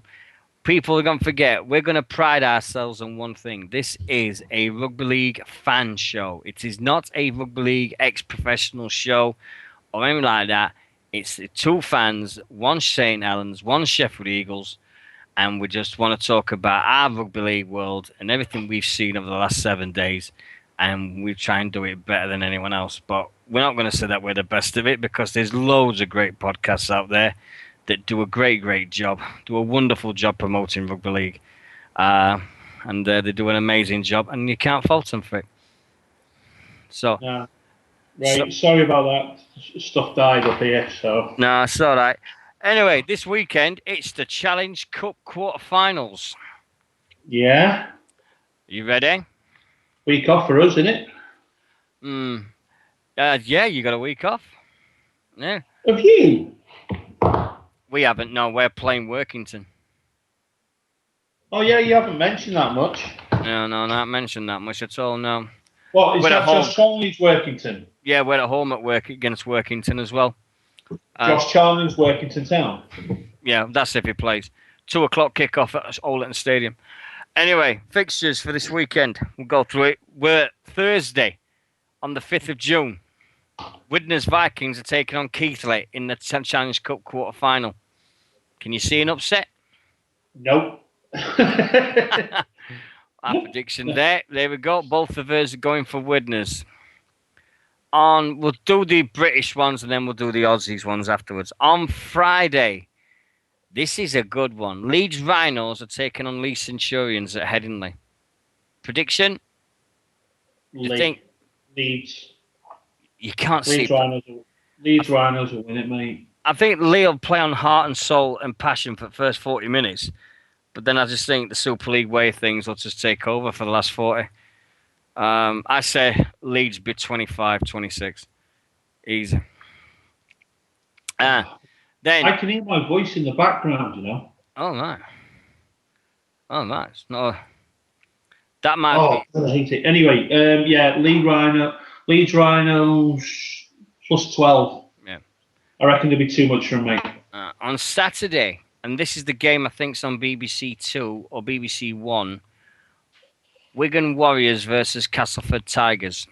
People are going to forget, we're going to pride ourselves on one thing. This is a rugby league fan show. It is not a rugby league ex-professional show or anything like that. It's 2 fans, 1 St. Helens, 1 Sheffield Eagles, and we just want to talk about our rugby league world and everything we've seen over the last 7 days, and we try and do it better than anyone else. But we're not going to say that we're the best of it, because there's loads of great podcasts out there that do a great job, do a wonderful job promoting rugby league. And they do an amazing job, and you can't fault them for it. So, yeah. Right, sorry about that. Stuff died up here, so. No, it's all right. Anyway, this weekend, it's the Challenge Cup quarterfinals. Yeah. You ready? Week off for us, isn't it? Yeah, you got a week off. Yeah. Have you? We haven't. No, we're playing Workington. Oh, yeah, you haven't mentioned that much. No, not mentioned that much at all, no. What, is that Josh Charlie's Workington? Yeah, we're at home at work against Workington as well. Josh Charlie's Workington Town? Yeah, that's if he plays. 2 o'clock kickoff at Oldham Stadium. Anyway, fixtures for this weekend. We'll go through it. We're Thursday on the 5th of June. Widnes Vikings are taking on Keighley in the Challenge Cup quarter-final. Can you see an upset? Nope. Our prediction there. There we go. Both of us are going for Widnes. We'll do the British ones and then we'll do the Aussies ones afterwards. On Friday, this is a good one. Leeds Rhinos are taking on Leeds Centurions at Headingley. Prediction? Do you think Leeds. you can't Leeds see? Rhinos. Leeds Rhinos will win it, mate. I think Lee will play on heart and soul and passion for the first 40 minutes, but then I just think the Super League way things will just take over for the last 40. I say Leeds be 25-26. Easy. Then I can hear my voice in the background, you know. Oh no. Oh nice. No. That might be. I hate it. Anyway, yeah, Leeds Rhinos plus 12. Yeah. I reckon there'll be too much from me. On Saturday, and this is the game I think's on BBC Two or BBC One. Wigan Warriors versus Castleford Tigers.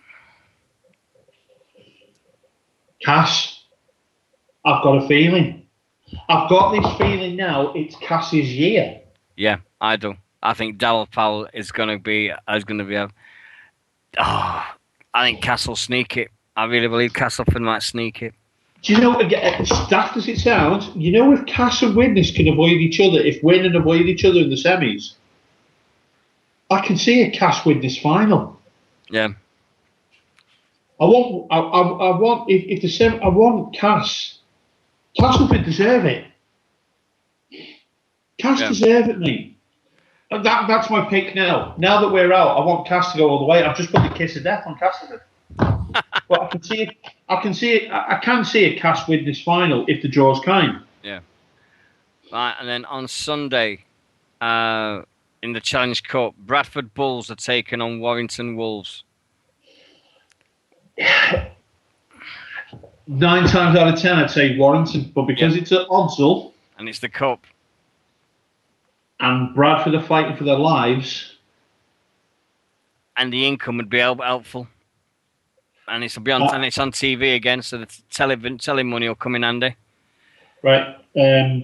Cass, I've got a feeling. I've got this feeling now. It's Cass's year. Yeah, I do. I think Darryl Powell is going to be I think Cass will sneak it. I really believe Castleford might sneak it. Do you know, as daft as it sounds, you know if Cass and Widnes can avoid each other, if Win and avoid each other in the semis, I can see a Cass Widnes final. Yeah. I want Cass. Cass will deserve it. Cass deserve it, mate. That's my pick now. Now that we're out, I want Cass to go all the way. I've just put the kiss of death on Castleford. But I can see a Cass Widnes final if the draw's kind. Yeah. Right, and then on Sunday, in the Challenge Cup, Bradford Bulls are taking on Warrington Wolves. 9 times out of 10, I'd say Warrington, but because it's at Odsal and it's the cup, and Bradford are fighting for their lives, and the income would be helpful, and it's on TV again, so the telly money will come in handy. Right. Do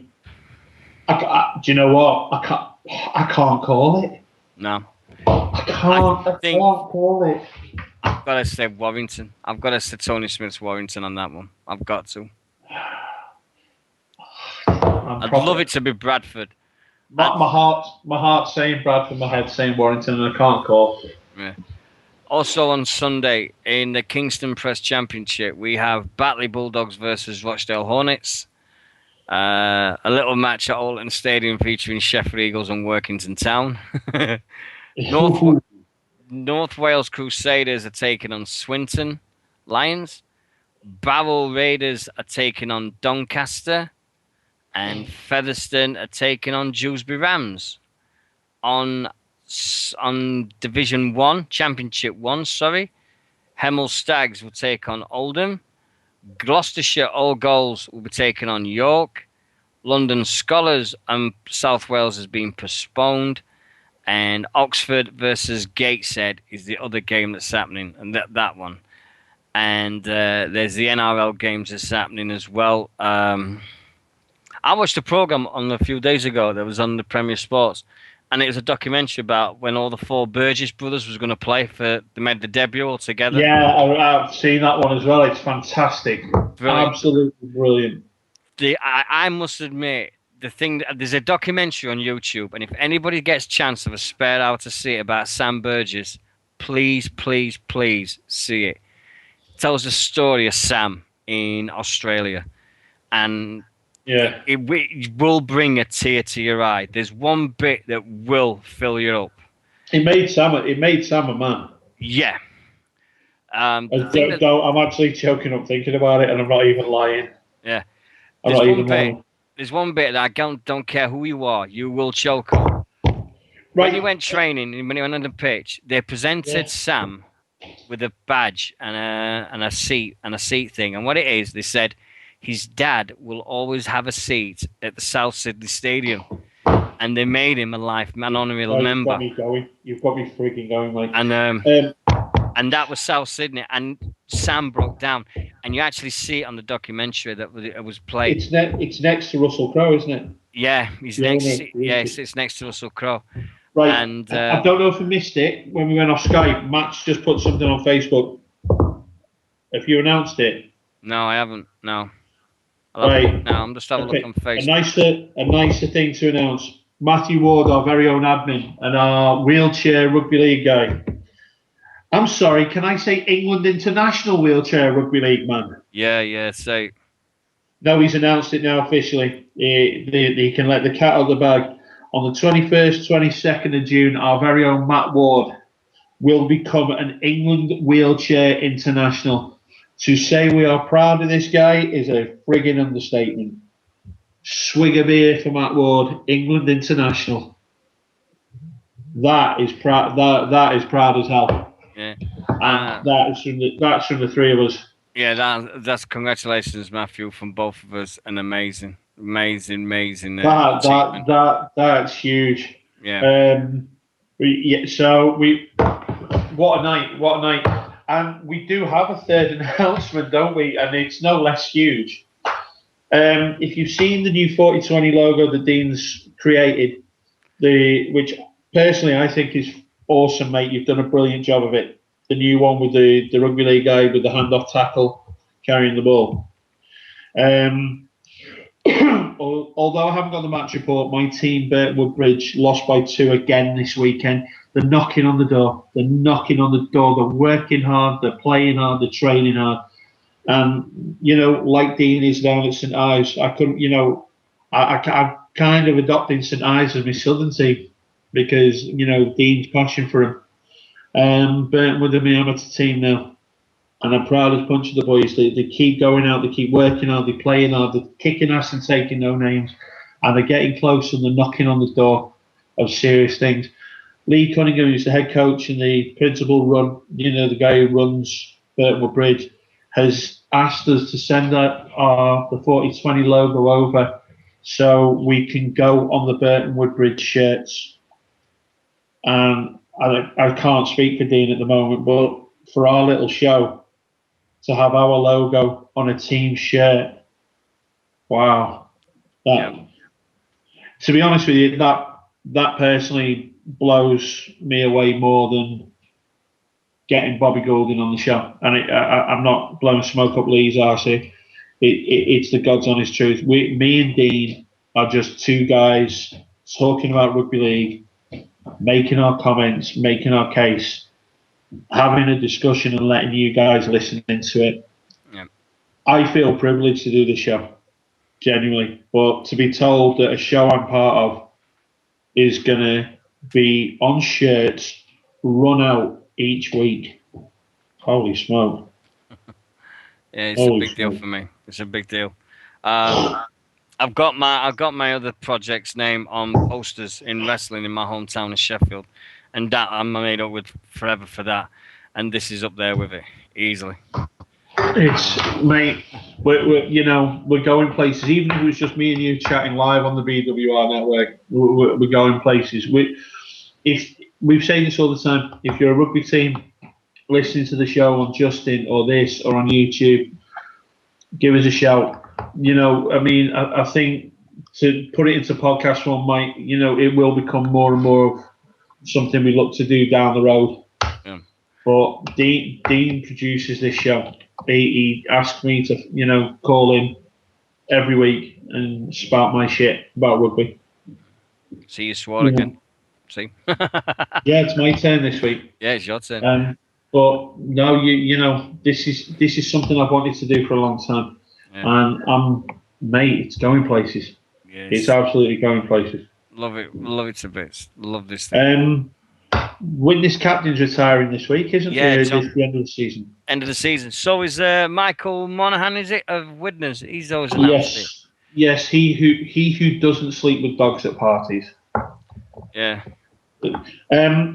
you know what? I can't call it. No. I can't call it. I've got to say Warrington. I've got to say Tony Smith's Warrington on that one. I've got to. I'd love it to be Bradford. My heart's saying Bradford, my head's saying Warrington, and I can't call. Yeah. Also on Sunday in the Kingston Press Championship, we have Batley Bulldogs versus Rochdale Hornets. A little match at Alton Stadium featuring Sheffield Eagles and Workington Town. North Wales Crusaders are taking on Swinton Lions. Barrow Raiders are taking on Doncaster. And Featherstone are taking on Dewsbury Rams. On Division 1, Championship 1, Hemel Stags will take on Oldham. Gloucestershire All Goals will be taking on York. London Scholars and South Wales has been postponed. And Oxford versus Gateshead is the other game that's happening, and that one. And there's the NRL games that's happening as well. I watched a program on a few days ago that was on the Premier Sports, and it was a documentary about when all the 4 Burgess brothers was going to play they made the debut all together. Yeah, I've seen that one as well. It's fantastic. Brilliant. Absolutely brilliant. I must admit, there's a documentary on YouTube, and if anybody gets a chance of a spare hour to see it about Sam Burgess, please, please, please see it. It tells the story of Sam in Australia, and it will bring a tear to your eye. There's one bit that will fill you up. It made Sam a man. Yeah. I'm actually choking up thinking about it, and I'm not even lying. Yeah. There's one bit that I don't care who you are, you will choke on. Right. When he went training, when he went on the pitch, they presented Sam with a badge and a seat thing. And what it is, they said his dad will always have a seat at the South Sydney Stadium. And they made him an honorary member. You've got me freaking going, mate. And that was South Sydney, and Sam broke down, and you actually see it on the documentary that it was played. It's next to Russell Crowe, isn't it? Yeah, it's next to Russell Crowe. Right, and I don't know if you missed it when we went off Skype. Matt's just put something on Facebook. Have you announced it? No, I haven't. No. Right. No, I'm just having a look on Facebook. A nicer thing to announce. Matthew Ward, our very own admin, and our wheelchair rugby league guy. I'm sorry, can I say England International Wheelchair Rugby League man? Yeah. So. No, he's announced it now officially. He can let the cat out of the bag. On the 21st, 22nd of June, our very own Matt Ward will become an England Wheelchair International. To say we are proud of this guy is a frigging understatement. Swig a beer for Matt Ward, England International. That is proud. That is proud as hell. Yeah. And that's from the three of us. Yeah, that's congratulations, Matthew, from both of us. An amazing. That's huge. Yeah. So what a night. And we do have a third announcement, don't we? And it's no less huge. If you've seen the new 4020 logo that Dean's created, which personally I think is awesome, mate. You've done a brilliant job of it. The new one with the rugby league guy with the handoff tackle carrying the ball. Although I haven't got the match report, my team, Burton Woodbridge, lost by 2 again this weekend. They're knocking on the door. They're working hard. They're playing hard. They're training hard. And, like Dean is down at St Ives, I couldn't, I'm kind of adopting St Ives as my southern team because, Dean's passion for him. Burton with my amateur team now. And I'm proud as punch of the boys. They keep going out, they keep working hard, they're playing hard, they're kicking ass and taking no names. And they're getting close and they're knocking on the door of serious things. Lee Cunningham, who's the head coach and the principal the guy who runs Burton Woodbridge, has asked us to send out the 4020 logo over so we can go on the Burton Woodbridge shirts. And I can't speak for Dean at the moment, but for our little show, to have our logo on a team shirt, wow! To be honest with you, that personally blows me away more than getting Bobby Goulding on the show. And I'm not blowing smoke up Lee's arse here. It's the God's honest truth. Me and Dean are just two guys talking about rugby league, making our comments, making our case, having a discussion and letting you guys listen into it. Yeah. I feel privileged to do the show, genuinely. But to be told that a show I'm part of is going to be on shirts, run out each week. Holy smoke. Yeah, it's a big deal for me. It's a big deal. I've got my other project's name on posters in wrestling in my hometown of Sheffield. And that I'm made up with forever for that, and this is up there with it easily. Mate, we're going places. Even if it was just me and you chatting live on the BWR network, we're going places. We've said this all the time. If you're a rugby team listening to the show on Justin or this or on YouTube, give us a shout. I think to put it into podcast form, might it will become more and more of something we look to do down the road. Yeah. But Dean produces this show. He asked me to, call in every week and spout my shit about rugby. See, you swore again. See? Yeah, it's my turn this week. Yeah, it's your turn. But no, this is something I've wanted to do for a long time. Yeah. And mate, it's going places. Yes. It's absolutely going places. Love it to bits. Love this thing. Witness captain's retiring this week, isn't he? It's the end of the season. End of the season. So is Michael Monaghan, is it, of Widnes? He's always announced it. Yes, he who doesn't sleep with dogs at parties. Yeah.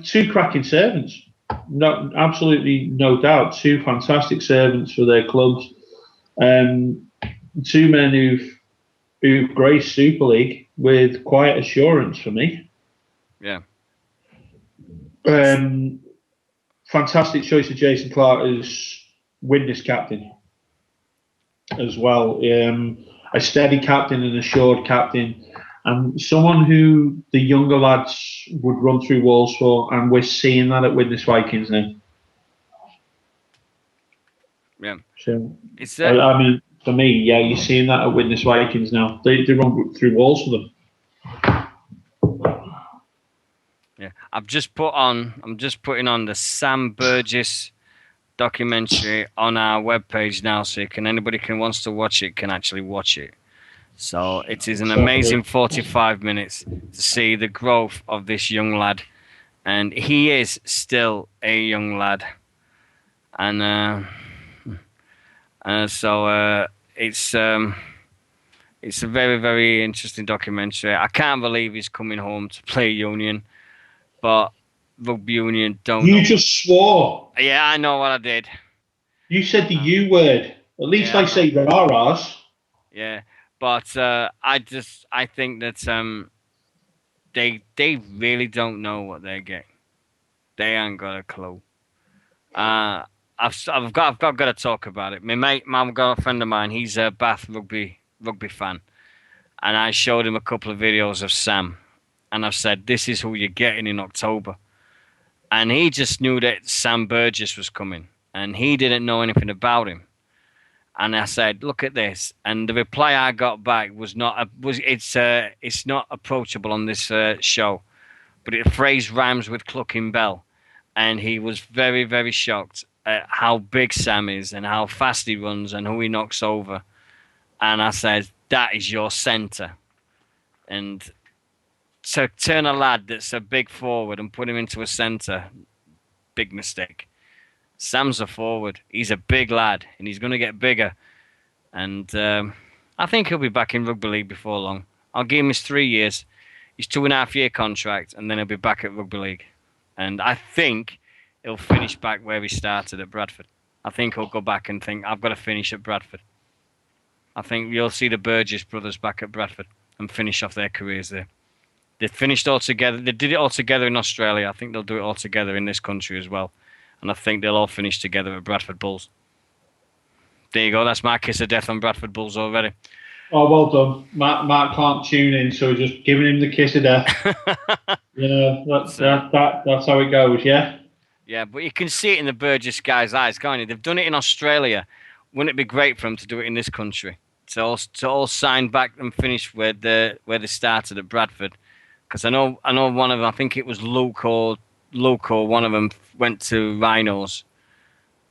Two cracking servants. No, absolutely no doubt. Two fantastic servants for their clubs. Two men who've graced Super League with quiet assurance for me. Yeah. Fantastic choice of Jason Clark as Widnes captain as well. A steady captain, an assured captain, and someone who the younger lads would run through walls for, and we're seeing that at Widnes Vikings now. Yeah. So, It's I mean, for me, yeah, you're seeing that at Witness Vikings now. They run through walls for them. yeah. I'm just putting on the Sam Burgess documentary on our webpage now, so anybody can wants to watch it can actually watch it. So it is an amazing 45 minutes to see the growth of this young lad, and he is still a young lad, and so it's a very very interesting documentary. I can't believe he's coming home to play Union, but Rugby Union don't You know. just swore. Yeah, I know what I did. You said the U word. At least Yeah, I say rah-rahs. yeah, but I think that they really don't know what they're getting. They ain't got a clue. I've got to talk about it. I've got a friend of mine. He's a Bath rugby fan, and I showed him a couple of videos of Sam, and I've said this is who you're getting in October, and he just knew that Sam Burgess was coming, and he didn't know anything about him. And I said, "Look at this." And the reply I got back was it's not approachable on this show, but the phrase rhymes with clucking bell, and he was very very shocked at how big Sam is and how fast he runs and who he knocks over. And I said, "That is your centre," and to turn a lad that's a big forward and put him into a centre, big mistake. Sam's a forward. He's a big lad, and he's going to get bigger. And I think he'll be back in rugby league before long. I'll give him his 3 years, his 2.5 year contract, and then he'll be back at rugby league. And I think he'll finish back where he started at Bradford. I think he'll go back and think, I've got to finish at Bradford. I think you'll see the Burgess brothers back at Bradford and finish off their careers there. They finished all together. They did it all together in Australia. I think they'll do it all together in this country as well. And I think they'll all finish together at Bradford Bulls. There you go. That's my kiss of death on Bradford Bulls already. Oh, well done. Matt can't tune in, so we're just giving him the kiss of death. That's how it goes, yeah? Yeah, but you can see it in the Burgess guys' eyes, can't you? They've done it in Australia. Wouldn't it be great for them to do it in this country? To all sign back and finish where they started at Bradford. Because I know one of them, I think it was Luke or one of them went to Rhinos.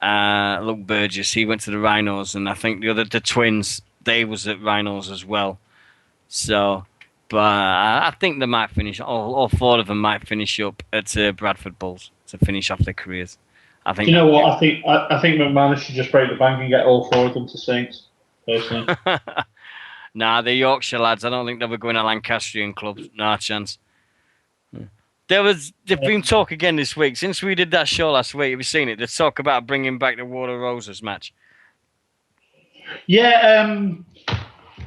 Luke Burgess, he went to the Rhinos, and I think the twins, they was at Rhinos as well. So, but I think they might finish. All four of them might finish up at Bradford Bulls to finish off their careers. I think. Do you know what? I think McManus should just break the bank and get all four of them to Saints. Personally. Nah, the Yorkshire lads. I don't think they'll be going to Lancastrian clubs. No chance. They've been talk again this week. Since we did that show last week, have you seen it? They talk about bringing back the War of Roses match. Yeah,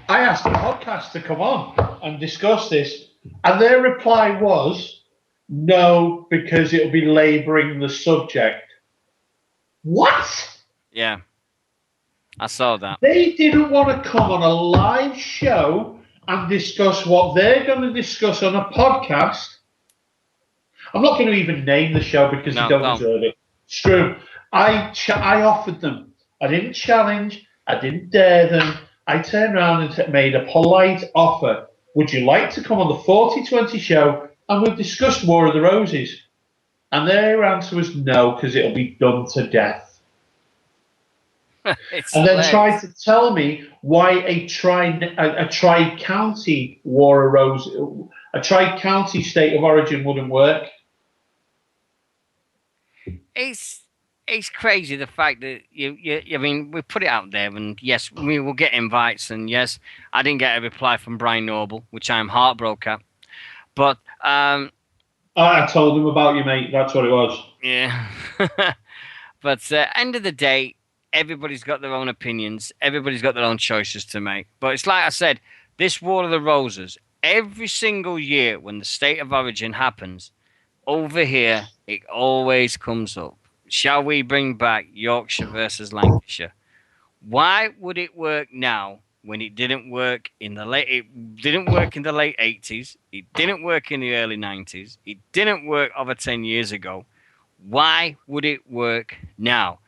I asked the podcast to come on and discuss this, and their reply was no, because it'll be labouring the subject. What? Yeah, I saw that. They didn't want to come on a live show and discuss what they're going to discuss on a podcast. I'm not going to even name the show because they don't deserve it. Screw. I offered them. I didn't challenge. I didn't dare them. I turned around and made a polite offer. Would you like to come on the 40/20 show and we'll discuss War of the Roses? And their answer was no, because it'll be done to death. And then tried to tell me why a tri-county War of Roses, a tri-county state of origin wouldn't work. It's crazy the fact that I mean, we put it out there, and yes, we will get invites, and yes, I didn't get a reply from Brian Noble, which I'm heartbroken at. But I told him about you, mate. That's what it was. Yeah. But end of the day, everybody's got their own opinions. Everybody's got their own choices to make. But it's like I said, this War of the Roses, every single year when the state of origin happens, over here, it always comes up. Shall we bring back Yorkshire versus Lancashire? Why would it work now when it didn't work in the late? It didn't work in the late 80s. It didn't work in the early 90s. It didn't work over 10 years ago. Why would it work now?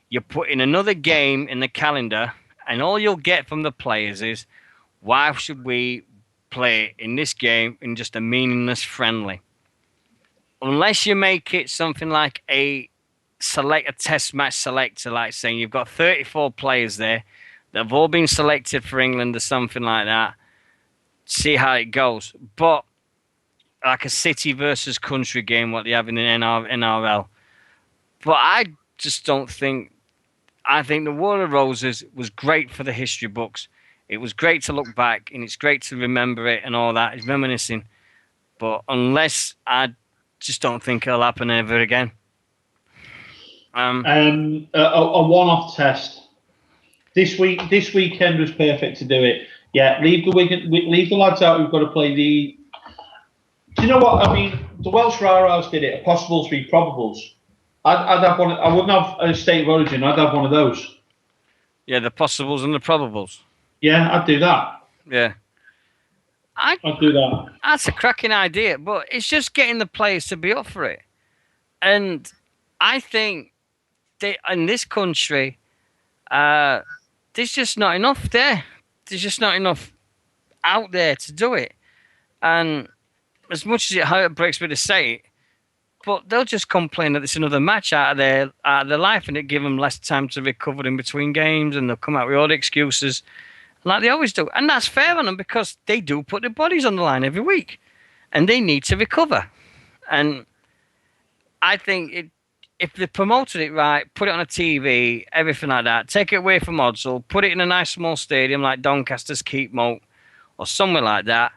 you put in another game in the calendar, and all you'll get from the players is, why should we play in this game in just a meaningless friendly? Unless you make it something like a test match selector, like saying you've got 34 players there that have all been selected for England or something like that. See how it goes. But like a city versus country game, what they have in the NRL. But I just don't think. I think the War of Roses was great for the history books. It was great to look back, and it's great to remember it and all that. It's reminiscing. But unless I just don't think it'll happen ever again. A one-off test. This weekend was perfect to do it. Yeah, leave the lads out who've got to play the. Do you know what I mean? The Welsh Raros did it. A possible three probables. I'd have one. I wouldn't have a state of origin. I'd have one of those. Yeah, the possibles and the probables. Yeah, I'd do that. Yeah. I'd do that. That's a cracking idea, but it's just getting the players to be up for it. And I think in this country, there's just not enough there. There's just not enough out there to do it. And as much as it breaks me to say it, but they'll just complain that it's another match out of their life, and it give them less time to recover in between games, and they'll come out with all the excuses like they always do. And that's fair on them, because they do put their bodies on the line every week, and they need to recover. And I think if they promoted it right, put it on a TV, everything like that, take it away from Odsal, put it in a nice small stadium like Doncaster's Keep Moat or somewhere like that,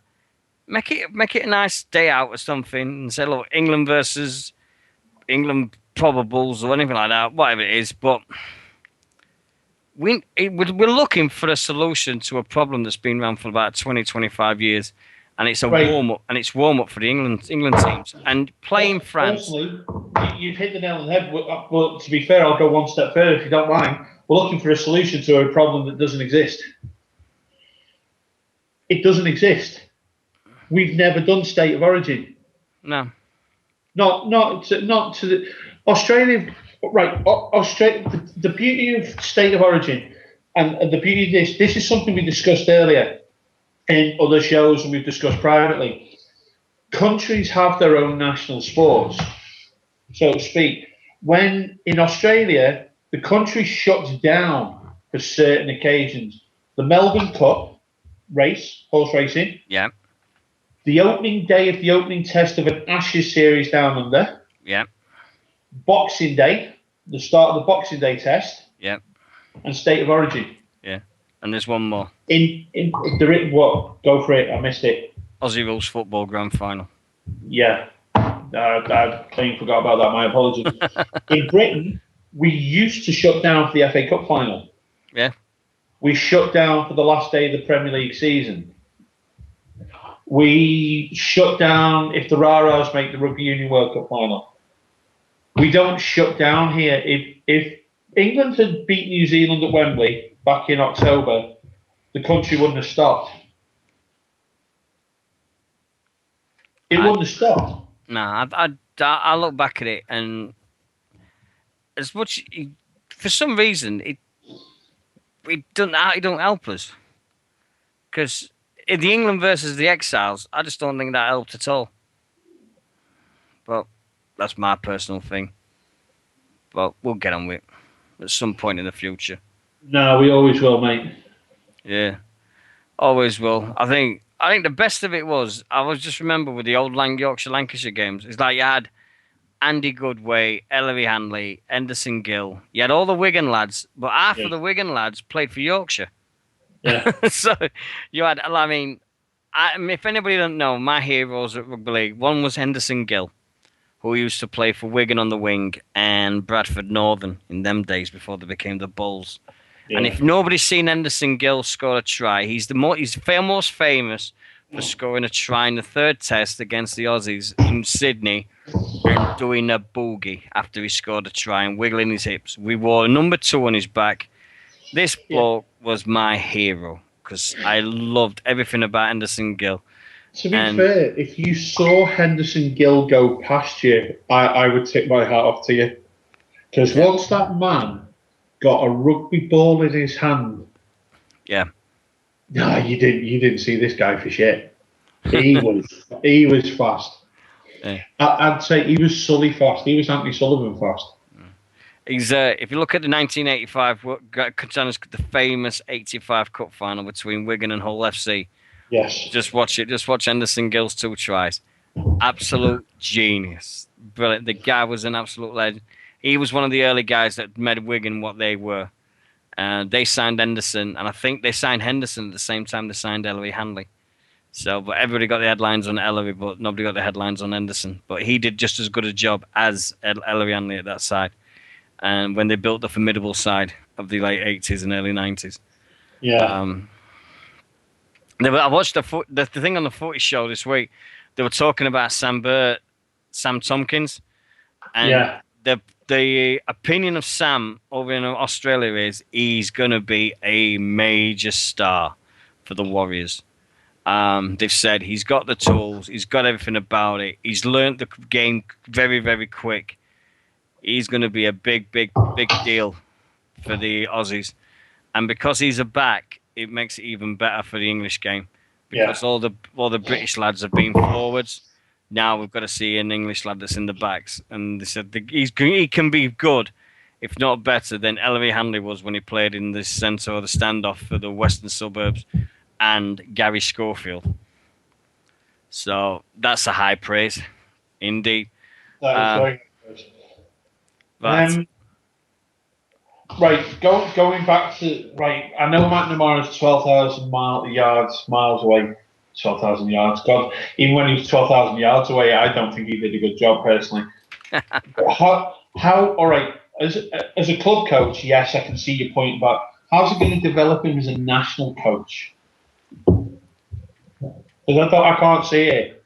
make it a nice day out or something, and say, look, England versus England probables or anything like that, whatever it is. But we're looking for a solution to a problem that's been around for about 20, 25 years. And it's a warm-up, and it's warm-up for the England teams. And playing France... Personally, you've hit the nail on the head, but to be fair, I'll go one step further, if you don't mind. We're looking for a solution to a problem that doesn't exist. It doesn't exist. We've never done state of origin. No. Not to the... Australia... Right, Australia... The beauty of state of origin, and the beauty of this is something we discussed earlier in other shows, and we've discussed privately. Countries have their own national sports, so to speak. When in Australia, the country shuts down for certain occasions. The Melbourne Cup race, horse racing. Yeah. The opening day of the opening test of an Ashes series down under. Yeah. Boxing Day, the start of the Boxing Day test. Yeah. And state of origin. Yeah. And there's one more. What? Go for it. I missed it. Aussie Rules Football Grand Final. Yeah. I clean forgot about that. My apologies. In Britain, we used to shut down for the FA Cup final. Yeah. We shut down for the last day of the Premier League season. We shut down if the Raros make the Rugby Union World Cup final. We don't shut down here. If England had beat New Zealand at Wembley back in October, the country wouldn't have stopped. It wouldn't have stopped. Nah, I look back at it, and as much for some reason it don't help us, because in the England versus the Exiles, I just don't think that helped at all. But that's my personal thing. But we'll get on with it at some point in the future. No, we always will, mate. Yeah, always will. I think the best of it was, I was just remember with the old Yorkshire Lancashire games, it's like you had Andy Goodway, Ellery Hanley, Henderson Gill. You had all the Wigan lads, but half of the Wigan lads played for Yorkshire. Yeah. So you had, I mean, if anybody don't know, my heroes at Rugby League, one was Henderson Gill, who used to play for Wigan on the wing and Bradford Northern in them days before they became the Bulls. Yeah. And if nobody's seen Henderson Gill score a try, he's most famous for scoring a try in the third test against the Aussies in Sydney and doing a boogie after he scored a try and wiggling his hips. We wore number 2 on his back. This bloke was my hero because I loved everything about Henderson Gill. To be fair, if you saw Henderson Gill go past you, I would tip my hat off to you. Because once that man got a rugby ball in his hand. Yeah. No, you didn't see this guy for shit. He was fast. Yeah. I'd say he was Sully fast. He was Anthony Sullivan fast. He's if you look at the 1985, the famous 85 Cup final between Wigan and Hull FC. Yes. Just watch it. Just watch Henderson Gill's 2 tries. Absolute genius. Brilliant. The guy was an absolute legend. He was one of the early guys that made Wigan what they were. They signed Henderson, and I think they signed Henderson at the same time they signed Ellery Hanley. So, but everybody got the headlines on Ellery, but nobody got the headlines on Henderson. But he did just as good a job as Ellery Hanley at that side. And when they built the formidable side of the late 80s and early 90s. Yeah. I watched the thing on the footy show this week. They were talking about Sam Tompkins. And the opinion of Sam over in Australia is he's going to be a major star for the Warriors. They've said he's got the tools. He's got everything about it. He's learned the game very, very quick. He's going to be a big, big, big deal for the Aussies. And because he's a back, it makes it even better for the English game. Because all the British lads have been forwards. Now we've got to see an English lad that's in the backs. And they said he can be good, if not better, than Ellery Hanley was when he played in the centre or the standoff for the Western Suburbs and Gary Schofield. So that's a high praise, indeed. That is very good. But, going back to I know McNamara's 12,000 miles away. 12,000 yards. God, even when he was 12,000 yards away, I don't think he did a good job personally. How? All right. As a club coach, yes, I can see your point about how's it going to develop him as a national coach. Because I can't see it.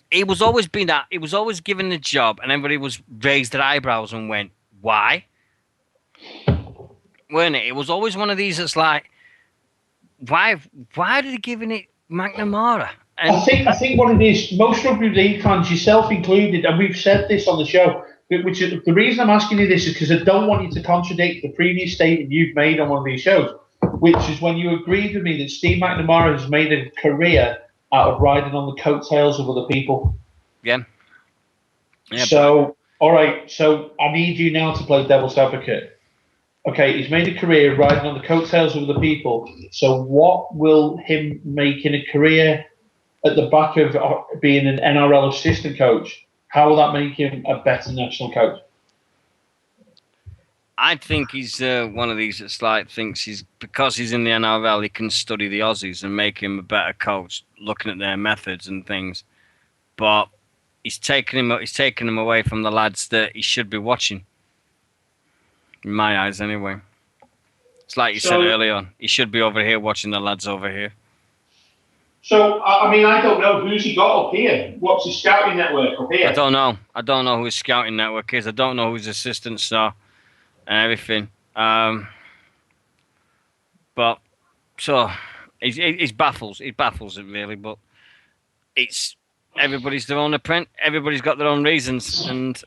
He was always been that. He was always given the job, and everybody was raised their eyebrows and went, "Why?" Weren't it? It was always one of these that's like, "Why? Why did they giving it McNamara?" And I think what it is, most rugby league fans, yourself included, and we've said this on the show. Which is the reason I'm asking you this is because I don't want you to contradict the previous statement you've made on one of these shows, which is when you agreed with me that Steve McNamara has made a career out of riding on the coattails of other people. Yeah. So, all right. So I need you now to play devil's advocate. Okay, he's made a career riding on the coattails of other people. So what will him making a career at the back of being an NRL assistant coach? How will that make him a better national coach? I think he's one of these that's like thinks because he's in the NRL, he can study the Aussies and make him a better coach, looking at their methods and things. But he's taking him away from the lads that he should be watching. In my eyes, anyway. It's like you said earlier. He should be over here watching the lads over here. So, I mean, I don't know. Who's he got up here? What's his scouting network up here? I don't know. I don't know who his scouting network is. I don't know who his assistants are and everything. But, so, he baffles. He baffles it, really. But it's everybody's their own apprentice. Everybody's got their own reasons. And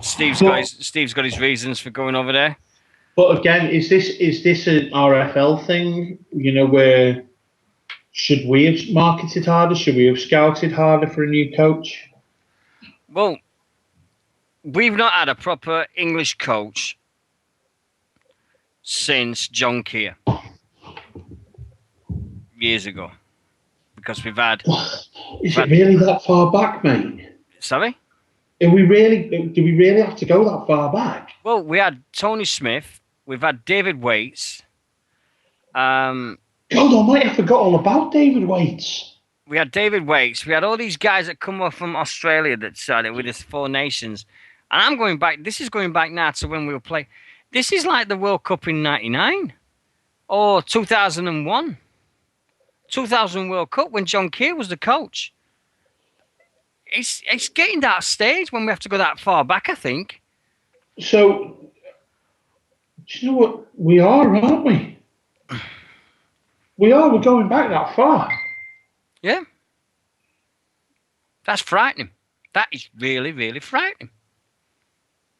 Steve's got his reasons for going over there. But again, is this an RFL thing? You know, where should we have marketed harder? Should we have scouted harder for a new coach? Well, we've not had a proper English coach since John Keir years ago, because we've had. Is it really that far back, mate? Sorry? Do we really have to go that far back? Well, we had Tony Smith. We've had David Waits. God almighty, I forgot all about David Waits. We had David Waits. We had all these guys that come up from Australia that started with us Four Nations. And I'm going back. This is going back now to when we were playing. This is like the World Cup in '99 or 2001. 2000 World Cup when John Keir was the coach. It's getting that stage when we have to go that far back, I think. So, do you know what? We are, aren't we? We are. We're going back that far. Yeah. That's frightening. That is really, really frightening.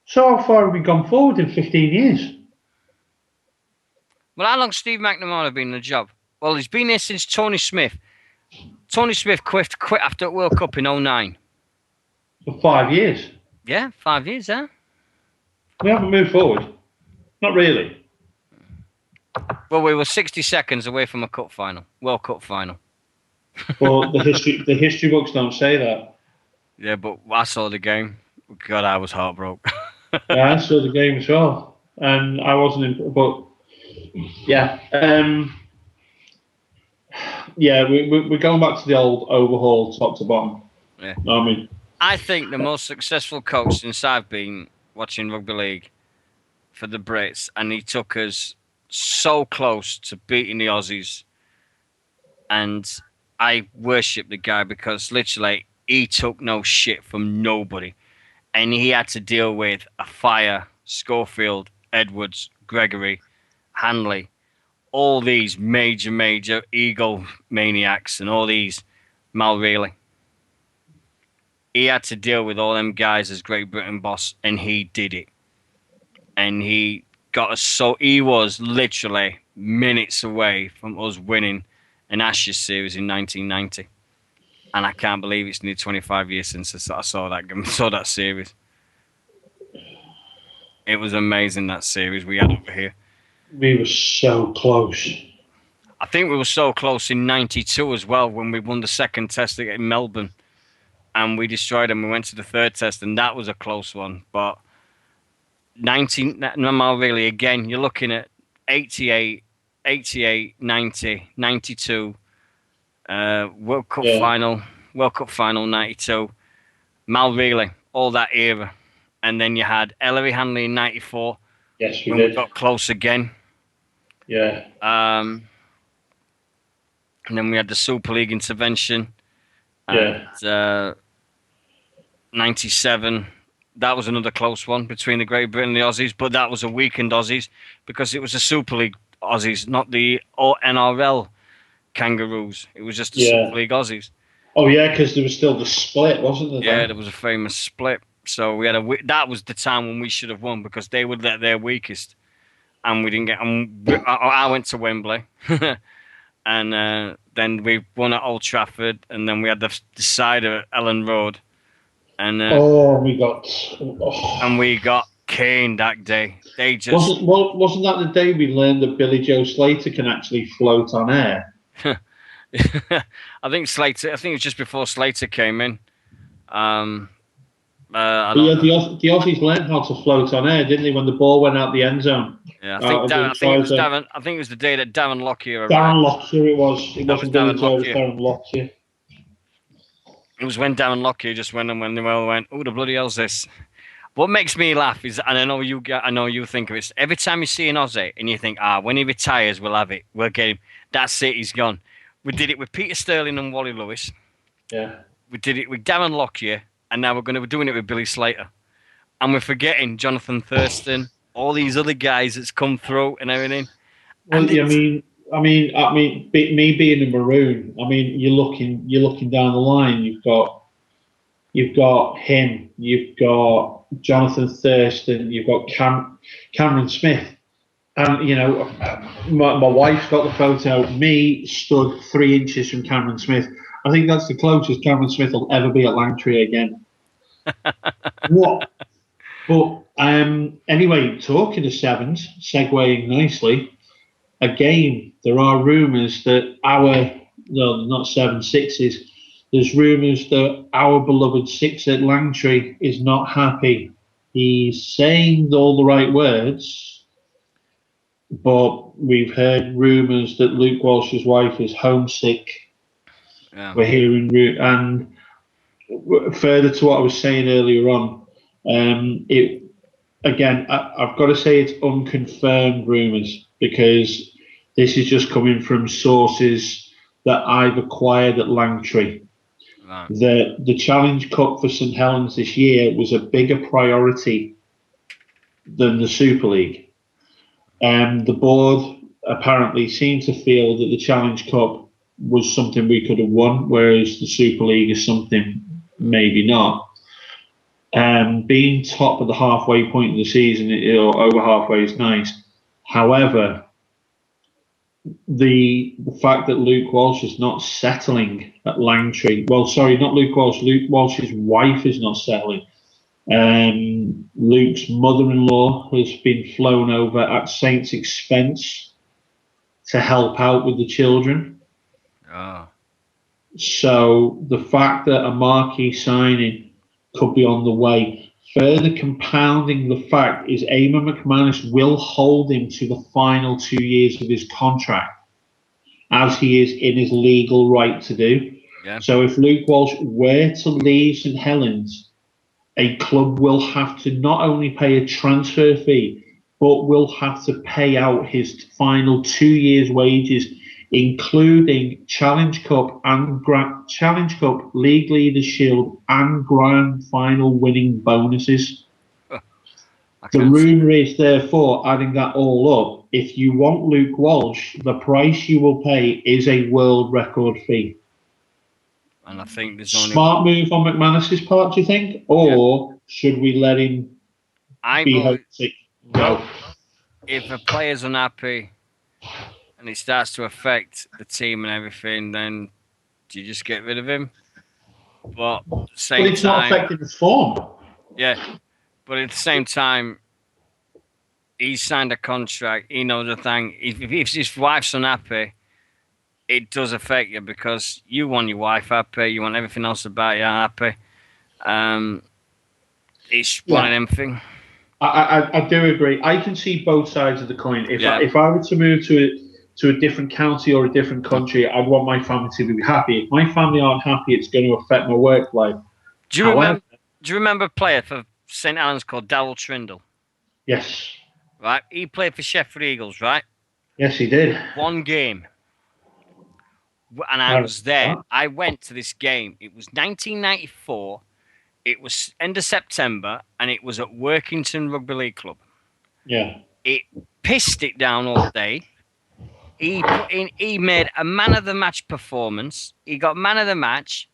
So how far have we gone forward in 15 years? Well, how long Steve McNamara been in the job? Well, he's been here since Tony Smith. Tony Smith quit after the World Cup in 2009. For 5 years. Yeah, 5 years, huh? We haven't moved forward. Not really. Well, we were 60 seconds away from a cup final, World Cup final. But the history books don't say that. Yeah, but I saw the game. God, I was heartbroken. Yeah, I saw the game as well, and I wasn't in. But yeah, we're going back to the old overhaul, top to bottom. Yeah. I mean, I think the most successful coach since I've been watching rugby league for the Brits, and he took us so close to beating the Aussies, and I worship the guy because literally he took no shit from nobody, and he had to deal with a Fire, Schofield, Edwards, Gregory, Hanley, all these major ego maniacs, and all these Mal Reilly. He had to deal with all them guys as Great Britain boss, and he did it. And he got us he was literally minutes away from us winning an Ashes series in 1990. And I can't believe it's nearly 25 years since I saw that series. It was amazing, that series we had over here. we were so close. I think we were so close in 92 as well when we won the second test in Melbourne. And we destroyed them. We went to the third test, and that was a close one. But 19, really, again, you're looking at 88, 90, 92, World Cup final 92, Mal Reilly, all that era. And then you had Ellery Hanley in 94. Yes, we when did. We got close again. Yeah. And then we had the Super League intervention. Yeah. And 97, that was another close one between the Great Britain and the Aussies, but that was a weakened Aussies because it was the Super League Aussies, not the NRL Kangaroos. It was just the Super League Aussies. Oh yeah, because there was still the split, wasn't there? Yeah, there was a famous split. So we had that was the time when we should have won because they would let their weakest, and we didn't get. I went to Wembley, and then we won at Old Trafford, and then we had the decider at Ellen Road. And we got caned that day. They just wasn't that the day we learned that Billy Joe Slater can actually float on air? I think it was just before Slater came in. The Aussies learned how to float on air, didn't they? When the ball went out the end zone. Yeah, I think it was Darren. I think it was the day that Darren Lockyer arrived. Darren Lockyer, it was. It wasn't Billy Joe. It was Darren Lockyer. It was when Darren Lockyer just went and when they all went, "Oh, the bloody hell's this?" What makes me laugh is, and I know you think of it. Every time you see an Aussie and you think, when he retires, we'll have it. We'll get him. That's it. He's gone. We did it with Peter Sterling and Wally Lewis. Yeah. We did it with Darren Lockyer, and now we're doing it with Billy Slater, and we're forgetting Jonathan Thurston, all these other guys that's come through and everything. Well, I mean, me being a Maroon, I mean, you're looking down the line. You've got him. You've got Jonathan Thurston. You've got Cameron Smith. And my wife's got the photo. Me stood 3 inches from Cameron Smith. I think that's the closest Cameron Smith will ever be at Langtree again. What? But anyway, talking of sevens, segueing nicely. Again, there are rumours that not 7-6s. There's rumours that our beloved 6 at Langtree is not happy. He's saying all the right words, but we've heard rumours that Luke Walsh's wife is homesick. Yeah. We're hearing, and further to what I was saying earlier on, I've got to say it's unconfirmed rumours because this is just coming from sources that I've acquired at Langtree. Right. The Challenge Cup for St Helens this year was a bigger priority than the Super League. The board apparently seemed to feel that the Challenge Cup was something we could have won, whereas the Super League is something maybe not. Being top at the halfway point of the season, or over halfway, is nice. However, the fact that Luke Walsh is not settling at Langtree. Well, sorry, not Luke Walsh. Luke Walsh's wife is not settling. Luke's mother-in-law has been flown over at Saints' expense to help out with the children. Oh. So the fact that a marquee signing could be on the way, further compounding the fact, is Eamon McManus will hold him to the final 2 years of his contract, as he is in his legal right to do. Yeah. So if Luke Walsh were to leave St Helens, a club will have to not only pay a transfer fee, but will have to pay out his final 2 years' wages, including Challenge Cup, League Leaders Shield, and Grand Final winning bonuses. The rumour is, therefore, adding that all up, if you want Luke Walsh, the price you will pay is a world record fee. And I think there's only smart move on McManus's part, do you think? Or should we let him be homesick? No. If a player's unhappy and it starts to affect the team and everything, then do you just get rid of him? But at the same it's not affecting his form. Yeah. But at the same time, he's signed a contract. He knows the thing. If his wife's unhappy, it does affect you, because you want your wife happy. You want everything else about you happy. It's one of them things. I do agree. I can see both sides of the coin. If I were to move to a different county or a different country, I'd want my family to be happy. If my family aren't happy, it's going to affect my work life. Do you remember a player for St Helens called Darryl Trindle? Yes. Right? He played for Sheffield Eagles, right? Yes, he did. One game. And I was there. I went to this game. It was 1994. It was end of September, and it was at Workington Rugby League Club. Yeah. It pissed it down all day. He made a man of the match performance. He got man of the match,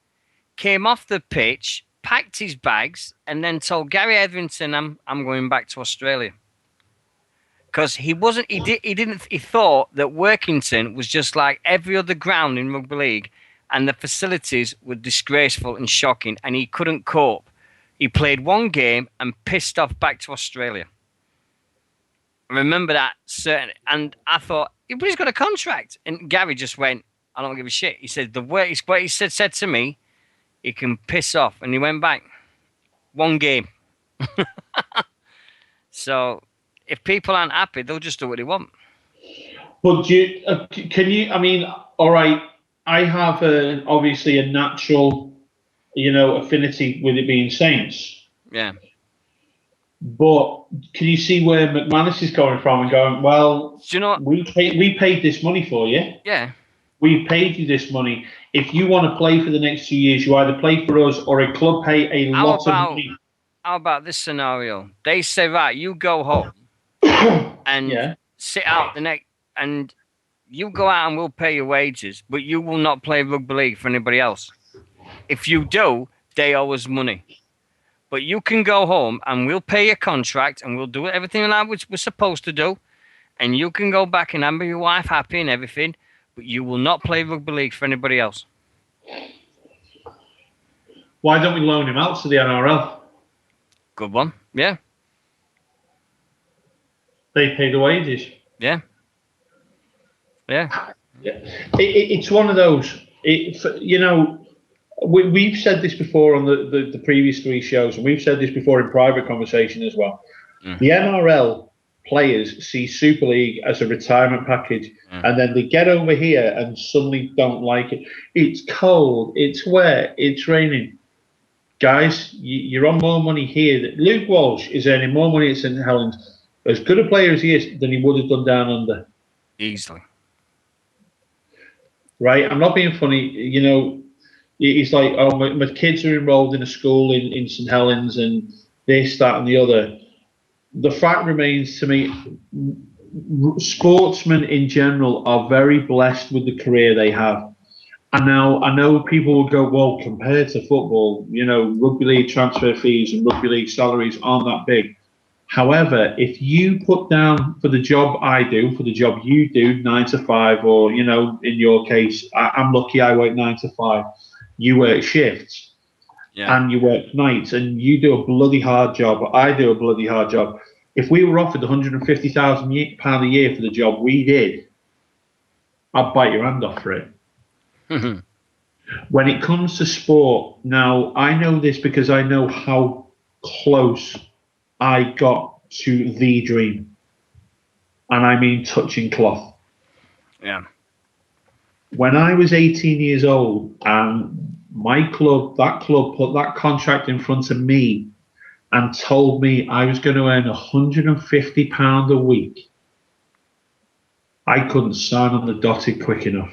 came off the pitch, packed his bags, and then told Gary Etherington, I'm going back to Australia. Because he thought that Workington was just like every other ground in rugby league, and the facilities were disgraceful and shocking, and he couldn't cope. He played one game and pissed off back to Australia. I remember that certainly, and I thought, but he's got a contract. And Gary just went, I don't give a shit. He said what he said to me, he can piss off, and he went back. One game. So if people aren't happy, they'll just do what they want. But I mean, all right, I have obviously a natural, affinity with it being Saints. Yeah. But can you see where McManus is coming from and going, well, do you know we paid this money for you. Yeah. We paid you this money. If you want to play for the next 2 years, you either play for us or a club pay a lot of money. How about this scenario? They say, right, you go home and sit out the next, and you go out and we'll pay your wages, but you will not play rugby league for anybody else. If you do, they owe us money. But you can go home and we'll pay your contract and we'll do everything like we're supposed to do. And you can go back and have your wife happy and everything, but you will not play rugby league for anybody else. Why don't we loan him out to the NRL? Good one. Yeah. They pay the wages. Yeah. Yeah. It's one of those. We've said this before on the previous 3 shows, and we've said this before in private conversation as well. The NRL players see Super League as a retirement package, and then they get over here and suddenly don't like it. It's cold, it's wet, it's raining. Guys, you're on more money here. Luke Walsh is earning more money at St Helens, as good a player as he is, than he would have done down under. Easily. Right? I'm not being funny. He's like, oh, my kids are enrolled in a school in St Helens and this, that, and the other. The fact remains to me, sportsmen in general are very blessed with the career they have. And now I know people will go, well, compared to football, rugby league transfer fees and rugby league salaries aren't that big. However, if you put down for the job I do, for the job you do, 9 to 5, or, in your case, I'm lucky I work 9 to 5, you work shifts and you work nights and you do a bloody hard job. I do a bloody hard job. If we were offered £150,000 a year for the job we did, I'd bite your hand off for it. When it comes to sport, now I know this because I know how close I got to the dream. And I mean touching cloth. Yeah. When I was 18 years old and that club put that contract in front of me and told me I was going to earn £150 a week, I couldn't sign on the dotted quick enough.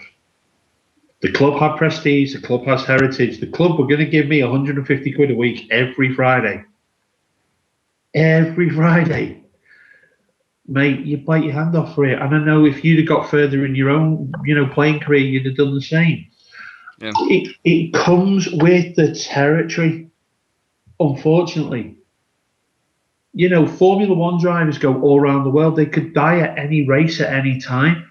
The club had prestige, the club has heritage. The club were going to give me 150 quid a week every Friday. Every Friday. Mate, you bite your hand off for it. And I know if you'd have got further in your own, playing career, you'd have done the same. Yeah. It comes with the territory, unfortunately. Formula One drivers go all around the world. They could die at any race at any time.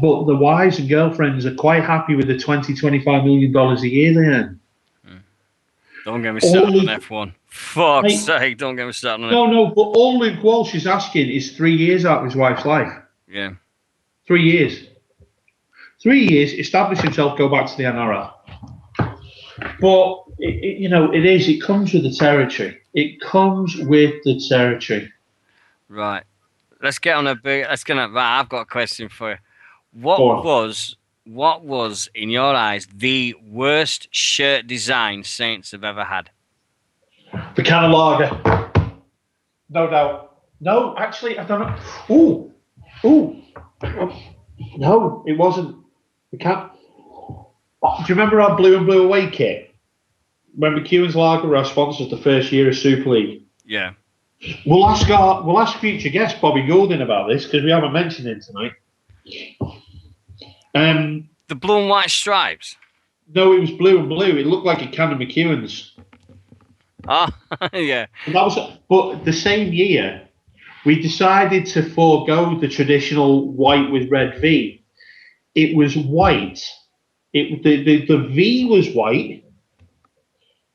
But the wives and girlfriends are quite happy with the $20-25 million a year they earn. Don't get me started on F1. Fuck's sake, don't get me started on F1. No, but all Luke Walsh is asking is 3 years out of his wife's life. Yeah. 3 years. 3 years, establish himself, go back to the NRL. But, it comes with the territory. It comes with the territory. Right. I've got a question for you. What was, in your eyes, the worst shirt design Saints have ever had? The can of lager. No doubt. No, actually, I don't know. Ooh. No, it wasn't. The can. Do you remember our blue and blue away kit? When McEwen's Lager were our sponsors the first year of Super League? Yeah. We'll ask future guest Bobby Goulding about this because we haven't mentioned him tonight. The blue and white stripes? No, it was blue and blue. It looked like a can of McEwen's. Oh, yeah. But the same year, we decided to forego the traditional white with red V. It was white. The V was white,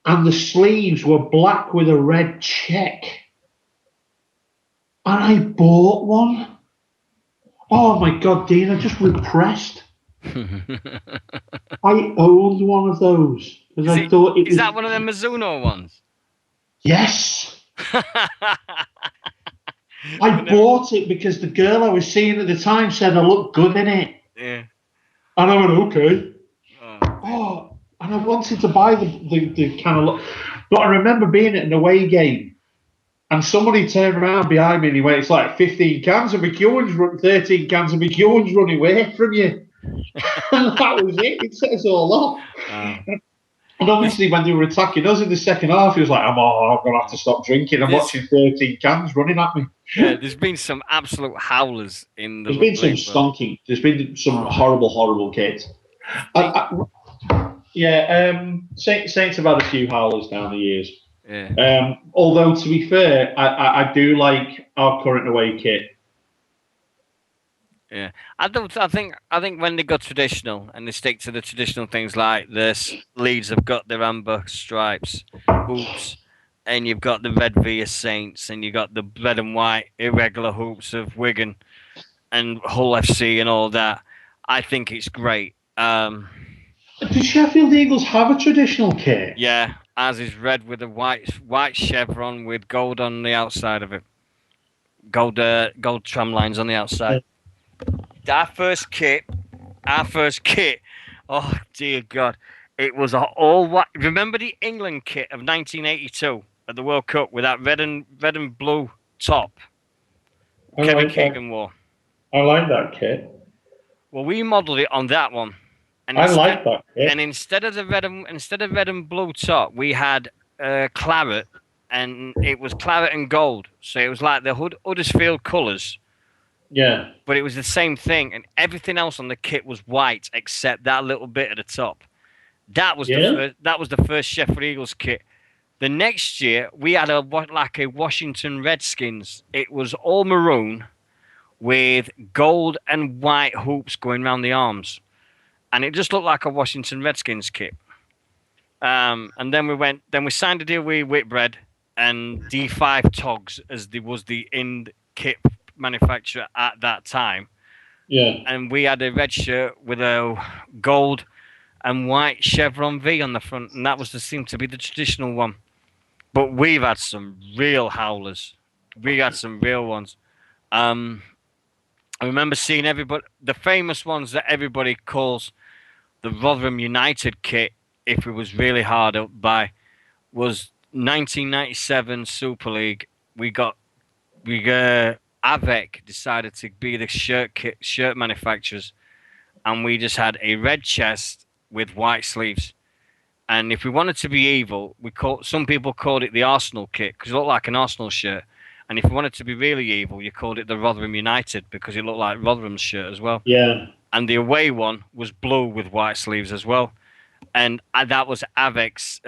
and the sleeves were black with a red check. And I bought one. Oh my God, Dean, I just repressed. I owned one of those because I thought it was. Is that one of the Mizuno ones? Yes. I bought it because the girl I was seeing at the time said I looked good in it. Yeah. And I went, okay. And I wanted to buy the kind of look. But I remember being at an away game and somebody turned around behind me and he went, it's like 15 cans of McEwen's 13 cans of McEwen's running away from you. And that was it. It set us all off. And obviously, when they were attacking us in the second half, he was like, I'm going to have to stop drinking. I'm watching 13 cans running at me. Yeah, there's been some absolute howlers in the There's been some stonking. There's been some horrible, horrible kids. Saints have had a few howlers down the years. Yeah. Although, to be fair, I do like our current away kit. Yeah, I think when they go traditional and they stick to the traditional things like this, Leeds have got their amber stripes, hoops, and you've got the red V of Saints, and you've got the red and white irregular hoops of Wigan and Hull FC and all that. I think it's great. Do Sheffield Eagles have a traditional kit? Yeah, ours is red with a white chevron with gold on the outside of it, gold tram lines on the outside. Our first kit, oh dear God, it was all white. Remember the England kit of 1982 at the World Cup with that red and blue top Kevin Keegan wore? I like that kit. Well, we modelled it on that one. And I like that kit. And instead of red and blue top, we had claret, and it was claret and gold. So it was like the Huddersfield colours. Yeah. But it was the same thing, and everything else on the kit was white except that little bit at the top. That was the Yeah. first. That was the first Sheffield Eagles kit. The next year we had a Washington Redskins. It was all maroon with gold and white hoops going around the arms, and it just looked like a Washington Redskins kit. And then we signed a deal with Whitbread and D5 Togs as was the in kit manufacturer at that time. Yeah. And we had a red shirt with a gold and white chevron V on the front, and that seemed to be the traditional one. But we've had some real howlers. We had some real ones. I remember seeing the famous ones that everybody calls the Rotherham United kit, if it was really hard up by, was 1997 Super League. Avec decided to be the shirt manufacturers, and we just had a red chest with white sleeves. And if we wanted to be evil, some people called it the Arsenal kit because it looked like an Arsenal shirt. And if we wanted to be really evil, you called it the Rotherham United because it looked like Rotherham's shirt as well. Yeah. And the away one was blue with white sleeves as well. And that was Avex,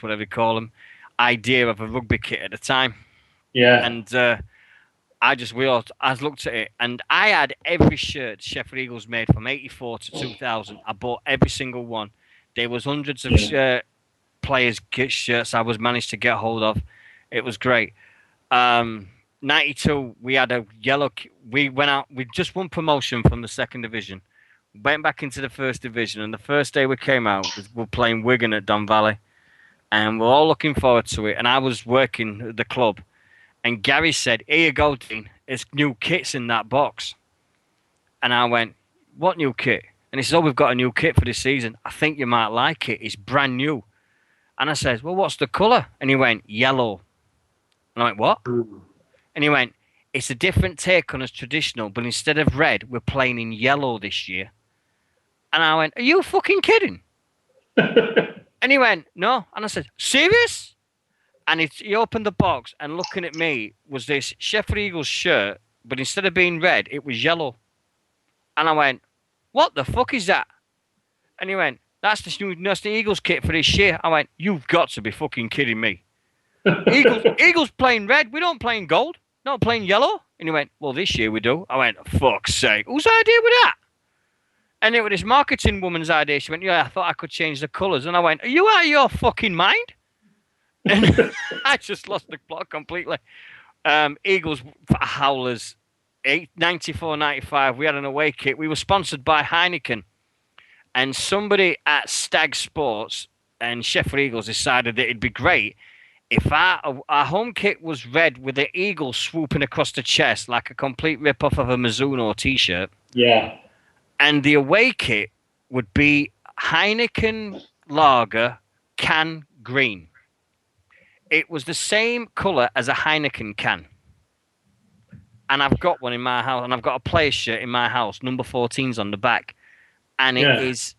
whatever you call them, idea of a rugby kit at the time. Yeah. And I looked at it, and I had every shirt Sheffield Eagles made from '84 to 2000. I bought every single one. There was hundreds of players' shirts I was managed to get hold of. It was great. 92, we had a yellow. We went out. We just won promotion from the second division. Went back into the first division, and the first day we came out, we're playing Wigan at Don Valley, and we're all looking forward to it. And I was working at the club, and Gary said, "Here you go, Dean. It's new kits in that box." And I went, "What new kit?" And he said, "Oh, we've got a new kit for this season. I think you might like it. It's brand new." And I said, "Well, what's the colour?" And he went, "Yellow." And I went, "What?" And he went, "It's a different take on us traditional, but instead of red, we're playing in yellow this year." And I went, "Are you fucking kidding?" And he went, "No." And I said, "Serious?" And he opened the box, and looking at me was this Sheffield Eagles shirt, but instead of being red, it was yellow. And I went, "What the fuck is that?" And he went, that's the Eagles kit for this year." I went, "You've got to be fucking kidding me. Eagles playing red, we don't play in gold, not playing yellow." And he went, "Well, this year we do." I went, "Fuck's sake, whose idea was that?" And it was this marketing woman's idea. She went, "Yeah, I thought I could change the colours." And I went, "Are you out of your fucking mind?" And I just lost the plot completely. Eagles howlers, 94, 95. We had an away kit. We were sponsored by Heineken. And somebody at Stag Sports and Sheffield Eagles decided that it'd be great if our home kit was red with the eagle swooping across the chest like a complete rip-off of a Mizuno t-shirt. Yeah. And the away kit would be Heineken Lager can green. It was the same colour as a Heineken can. And I've got one in my house, and I've got a player shirt in my house. Number 14's on the back. And it is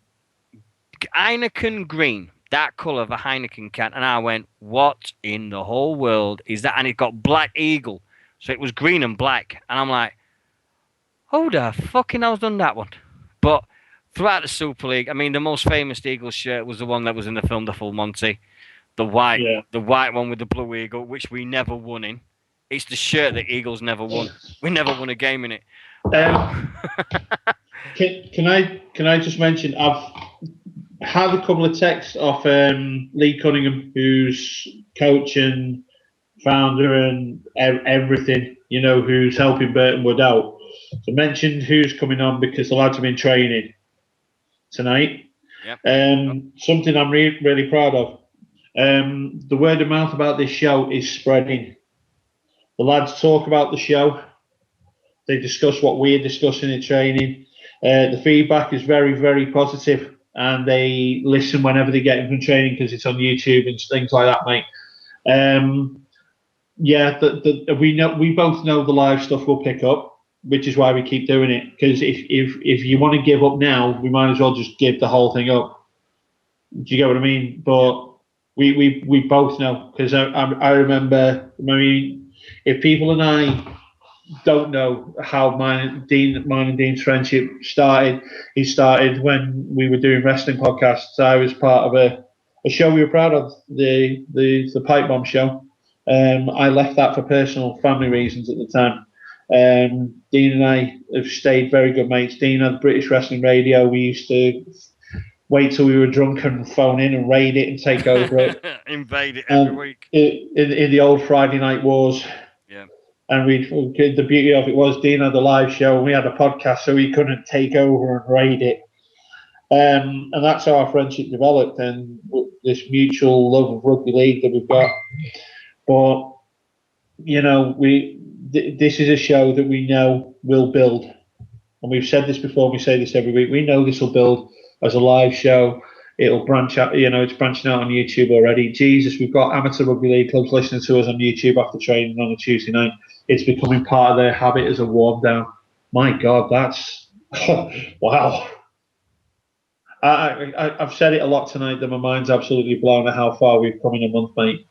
Heineken green, that colour of a Heineken can. And I went, "What in the whole world is that?" And it got black eagle. So it was green and black. And I'm like, who the fucking hell's done that one? But throughout the Super League, I mean, the most famous Eagles shirt was the one that was in the film The Full Monty. The white one with the blue eagle, which we never won in. It's the shirt that Eagles never won. We never won a game in it. Can I just mention, I've had a couple of texts off Lee Cunningham, who's coach and founder and everything, who's helping Burton Wood out. So mentioned who's coming on because the lads have been training tonight. Yep. Something I'm really proud of. The word of mouth about this show is spreading. The lads talk about the show. They discuss what we're discussing in training. The feedback is very, very positive, and they listen whenever they get in from training because it's on YouTube and things like that, mate. We both know the live stuff will pick up, which is why we keep doing it. Because if you want to give up now, we might as well just give the whole thing up. Do you get what I mean? But we both know, because I remember. I mean, if people and I don't know how mine and Dean's friendship started. He started when we were doing wrestling podcasts. I was part of a show we were proud of, the Pipe Bomb show. I left that for personal family reasons at the time. Dean and I have stayed very good mates. Dean had British Wrestling Radio. We used to wait till we were drunk and phone in and raid it and take over it. Invade it every week. In the old Friday Night Wars. Yeah. And the beauty of it was Dean had a live show and we had a podcast, so he couldn't take over and raid it. And that's how our friendship developed, and this mutual love of rugby league that we've got. But this is a show that we know will build, and we've said this before. We say this every week. We know this will build as a live show. It'll branch out. It's branching out on YouTube already. Jesus, we've got amateur rugby league clubs listening to us on YouTube after training on a Tuesday night. It's becoming part of their habit as a warm down. My God, that's wow. I've said it a lot tonight that my mind's absolutely blown at how far we've come in a month, mate.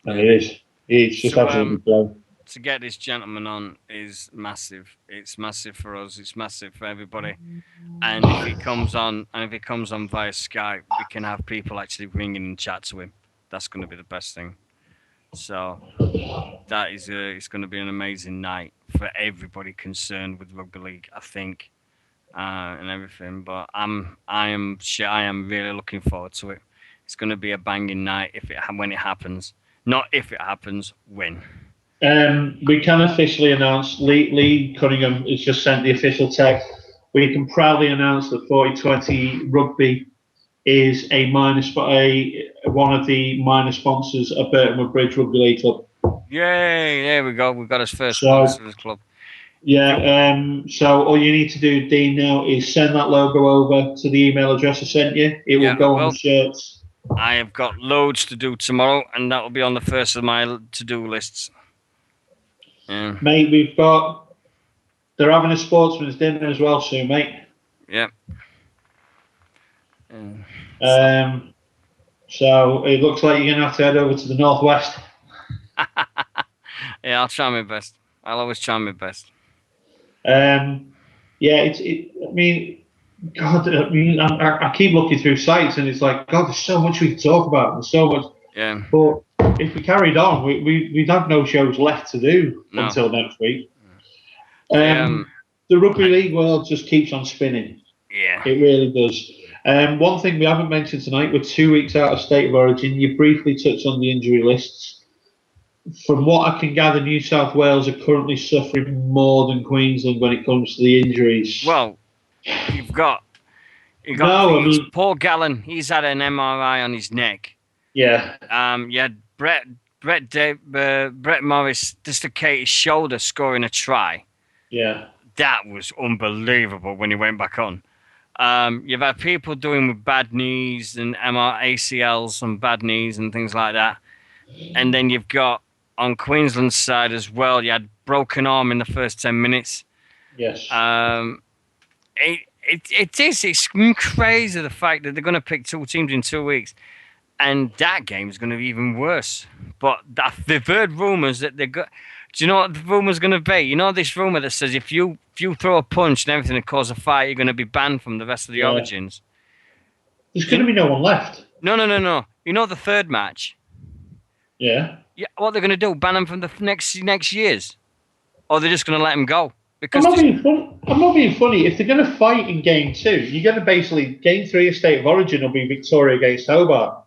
And it is. It's just absolutely blown. To get this gentleman on is massive. It's massive for us. It's massive for everybody. And if he comes on, via Skype, we can have people actually ring in and chat to him. That's going to be the best thing. So that is it's going to be an amazing night for everybody concerned with rugby league, I think, and everything. But I am really looking forward to it. It's going to be a banging night when it happens. Not if it happens, when. We can officially announce Lee Cunningham has just sent the official text. We can proudly announce that 4020 Rugby is one of the minor sponsors of Burton Wood Bridge Rugby League Club. Yay! There we go. We've got his first sponsor of the club. Yeah. So all you need to do, Dean, now is send that logo over to the email address I sent you. It will go on the shirts. I have got loads to do tomorrow, and that will be on the first of my to-do lists. Yeah. Mate, they're having a sportsman's dinner as well soon, mate. Yeah. So it looks like you're going to have to head over to the northwest. Yeah, I'll try my best. I'll always try my best. I keep looking through sites and it's like, God, there's so much we can talk about. There's so much. Yeah. But if we carried on, we'd have no shows left to do until next week. The rugby league world just keeps on spinning. Yeah. It really does. One thing we haven't mentioned tonight, we're 2 weeks out of State of Origin. You briefly touched on the injury lists. From what I can gather, New South Wales are currently suffering more than Queensland when it comes to the injuries. Well, you've got Paul Gallen. He's had an MRI on his neck. Yeah. You had Brett Morris dislocate his shoulder scoring a try. Yeah. That was unbelievable when he went back on. You've had people doing with bad knees and ACLs and bad knees and things like that. And then you've got, on Queensland's side as well, you had broken arm in the first 10 minutes. Yes. It's crazy the fact that they're going to pick two teams in 2 weeks. And that game is going to be even worse. But they've heard rumours that they're got. Do you know what the rumour's going to be? You know this rumour that says if you throw a punch and everything and cause a fight, you're going to be banned from the rest of the Origins. There's going to be no one left. No. You know the third match? Yeah. Yeah. What they're going to do? Ban them from the next years? Or they're just going to let them go? Because I'm not being funny. If they're going to fight in Game 2, you're going to basically, Game 3 of State of Origin will be Victoria against Hobart.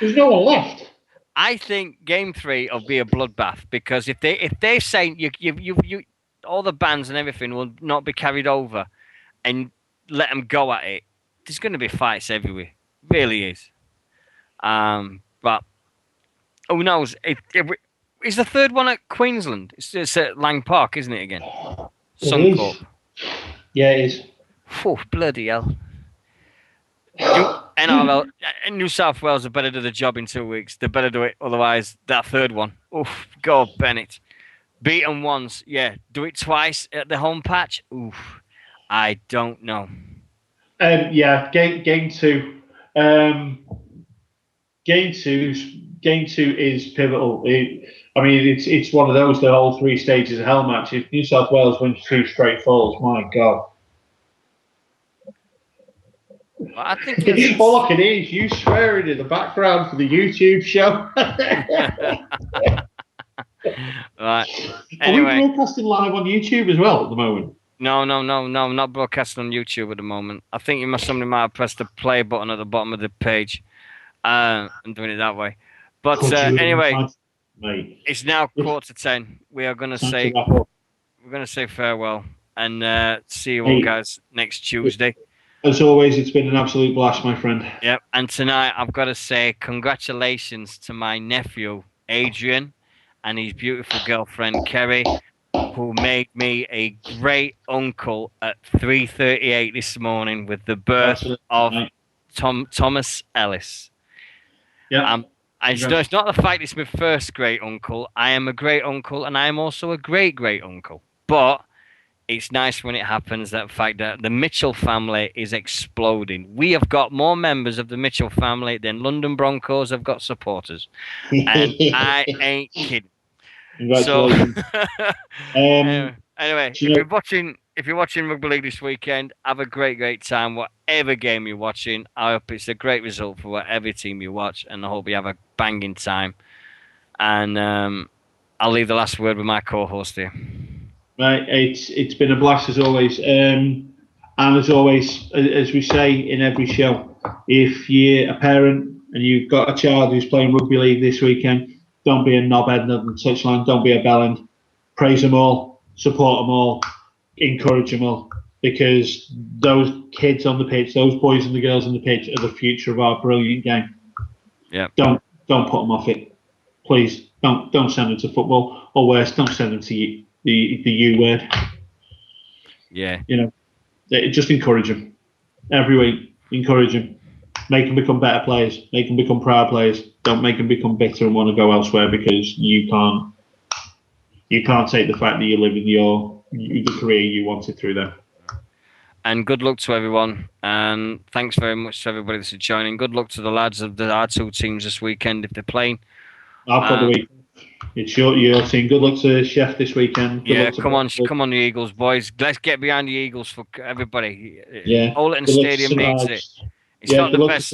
There's no one left. I think Game 3 will be a bloodbath because if they say you all the bans and everything will not be carried over and let them go at it, there's going to be fights everywhere. Really is. But who knows? Is the third one at Queensland? It's at Lang Park, isn't it again? Suncorp. Yeah, it is. Oh, bloody hell. NRL and New South Wales are better do the job in 2 weeks. They better do it, otherwise that third one. Oof, go Bennett. Beat them once, yeah. Do it twice at the home patch. Oof, I don't know. Yeah, game 2. Game 2 is pivotal. I mean, it's one of those, the whole 3 stages of hell match. If New South Wales wins 2 straight falls, my God. Well, I think it's... All I can hear is you swearing in the background for the YouTube show. Right. Anyway. Are we broadcasting live on YouTube as well at the moment? No, not broadcasting on YouTube at the moment. I think somebody might have pressed the play button at the bottom of the page and doing it that way. But anyway, it's now 10:15. We are going to say farewell and see you all guys next Tuesday. As always, it's been an absolute blast, my friend. Yep, and tonight I've got to say congratulations to my nephew, Adrian, and his beautiful girlfriend, Kerry, who made me a great uncle at 3:38 this morning with the birth of Thomas Ellis. Yeah. It's not the fact it's my first great uncle. I am a great uncle, and I am also a great uncle. But it's nice when it happens, that fact that the Mitchell family is exploding. We have got more members of the Mitchell family than London Broncos have got supporters. And I ain't kidding. Congratulations. So, anyway, if you're watching Rugby League this weekend, have a great time. Whatever game you're watching, I hope it's a great result for whatever team you watch, and I hope you have a banging time. And I'll leave the last word with my co-host here. Right, it's been a blast as always. And as always, as we say in every show, if you're a parent and you've got a child who's playing rugby league this weekend, don't be a knobhead on the touchline. Don't be a bellend. Praise them all, support them all, encourage them all, because those kids on the pitch, those boys and the girls on the pitch, are the future of our brilliant game. Yeah. Don't put them off it, please. Don't send them to football, or worse, don't send them to the U word. Yeah. Just encourage them every week. Encourage them. Make them become better players. Make them become proud players. Don't make them become bitter and want to go elsewhere, because you can't take the fact that you're living the career you wanted through them. And good luck to everyone. And thanks very much to everybody that's joining. Good luck to the lads of our 2 teams this weekend if they're playing. I've got the week. It's your team. Good luck to Chef this weekend. Good come on the Eagles, boys. Let's get behind the Eagles for everybody. Yeah. Olerton Stadium needs it. It's not the best.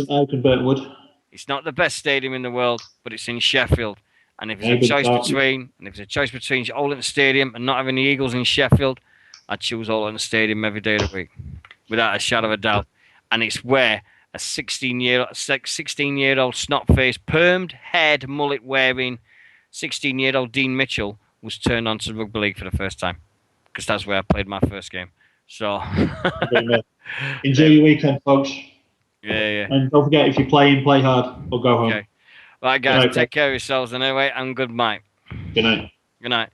It's not the best stadium in the world, but it's in Sheffield. And if there's a choice between Olerton Stadium and not having the Eagles in Sheffield, I'd choose Olerton Stadium every day of the week, without a shadow of a doubt. And it's where a 16-year-old snot-faced, permed head, mullet-wearing 16-year-old Dean Mitchell was turned on to rugby league for the first time, because that's where I played my first game. So enjoy your weekend, folks. Yeah. And don't forget, if you're playing, play hard or go home. Okay. Right, guys, take care of yourselves anyway, and good night. Good night. Good night.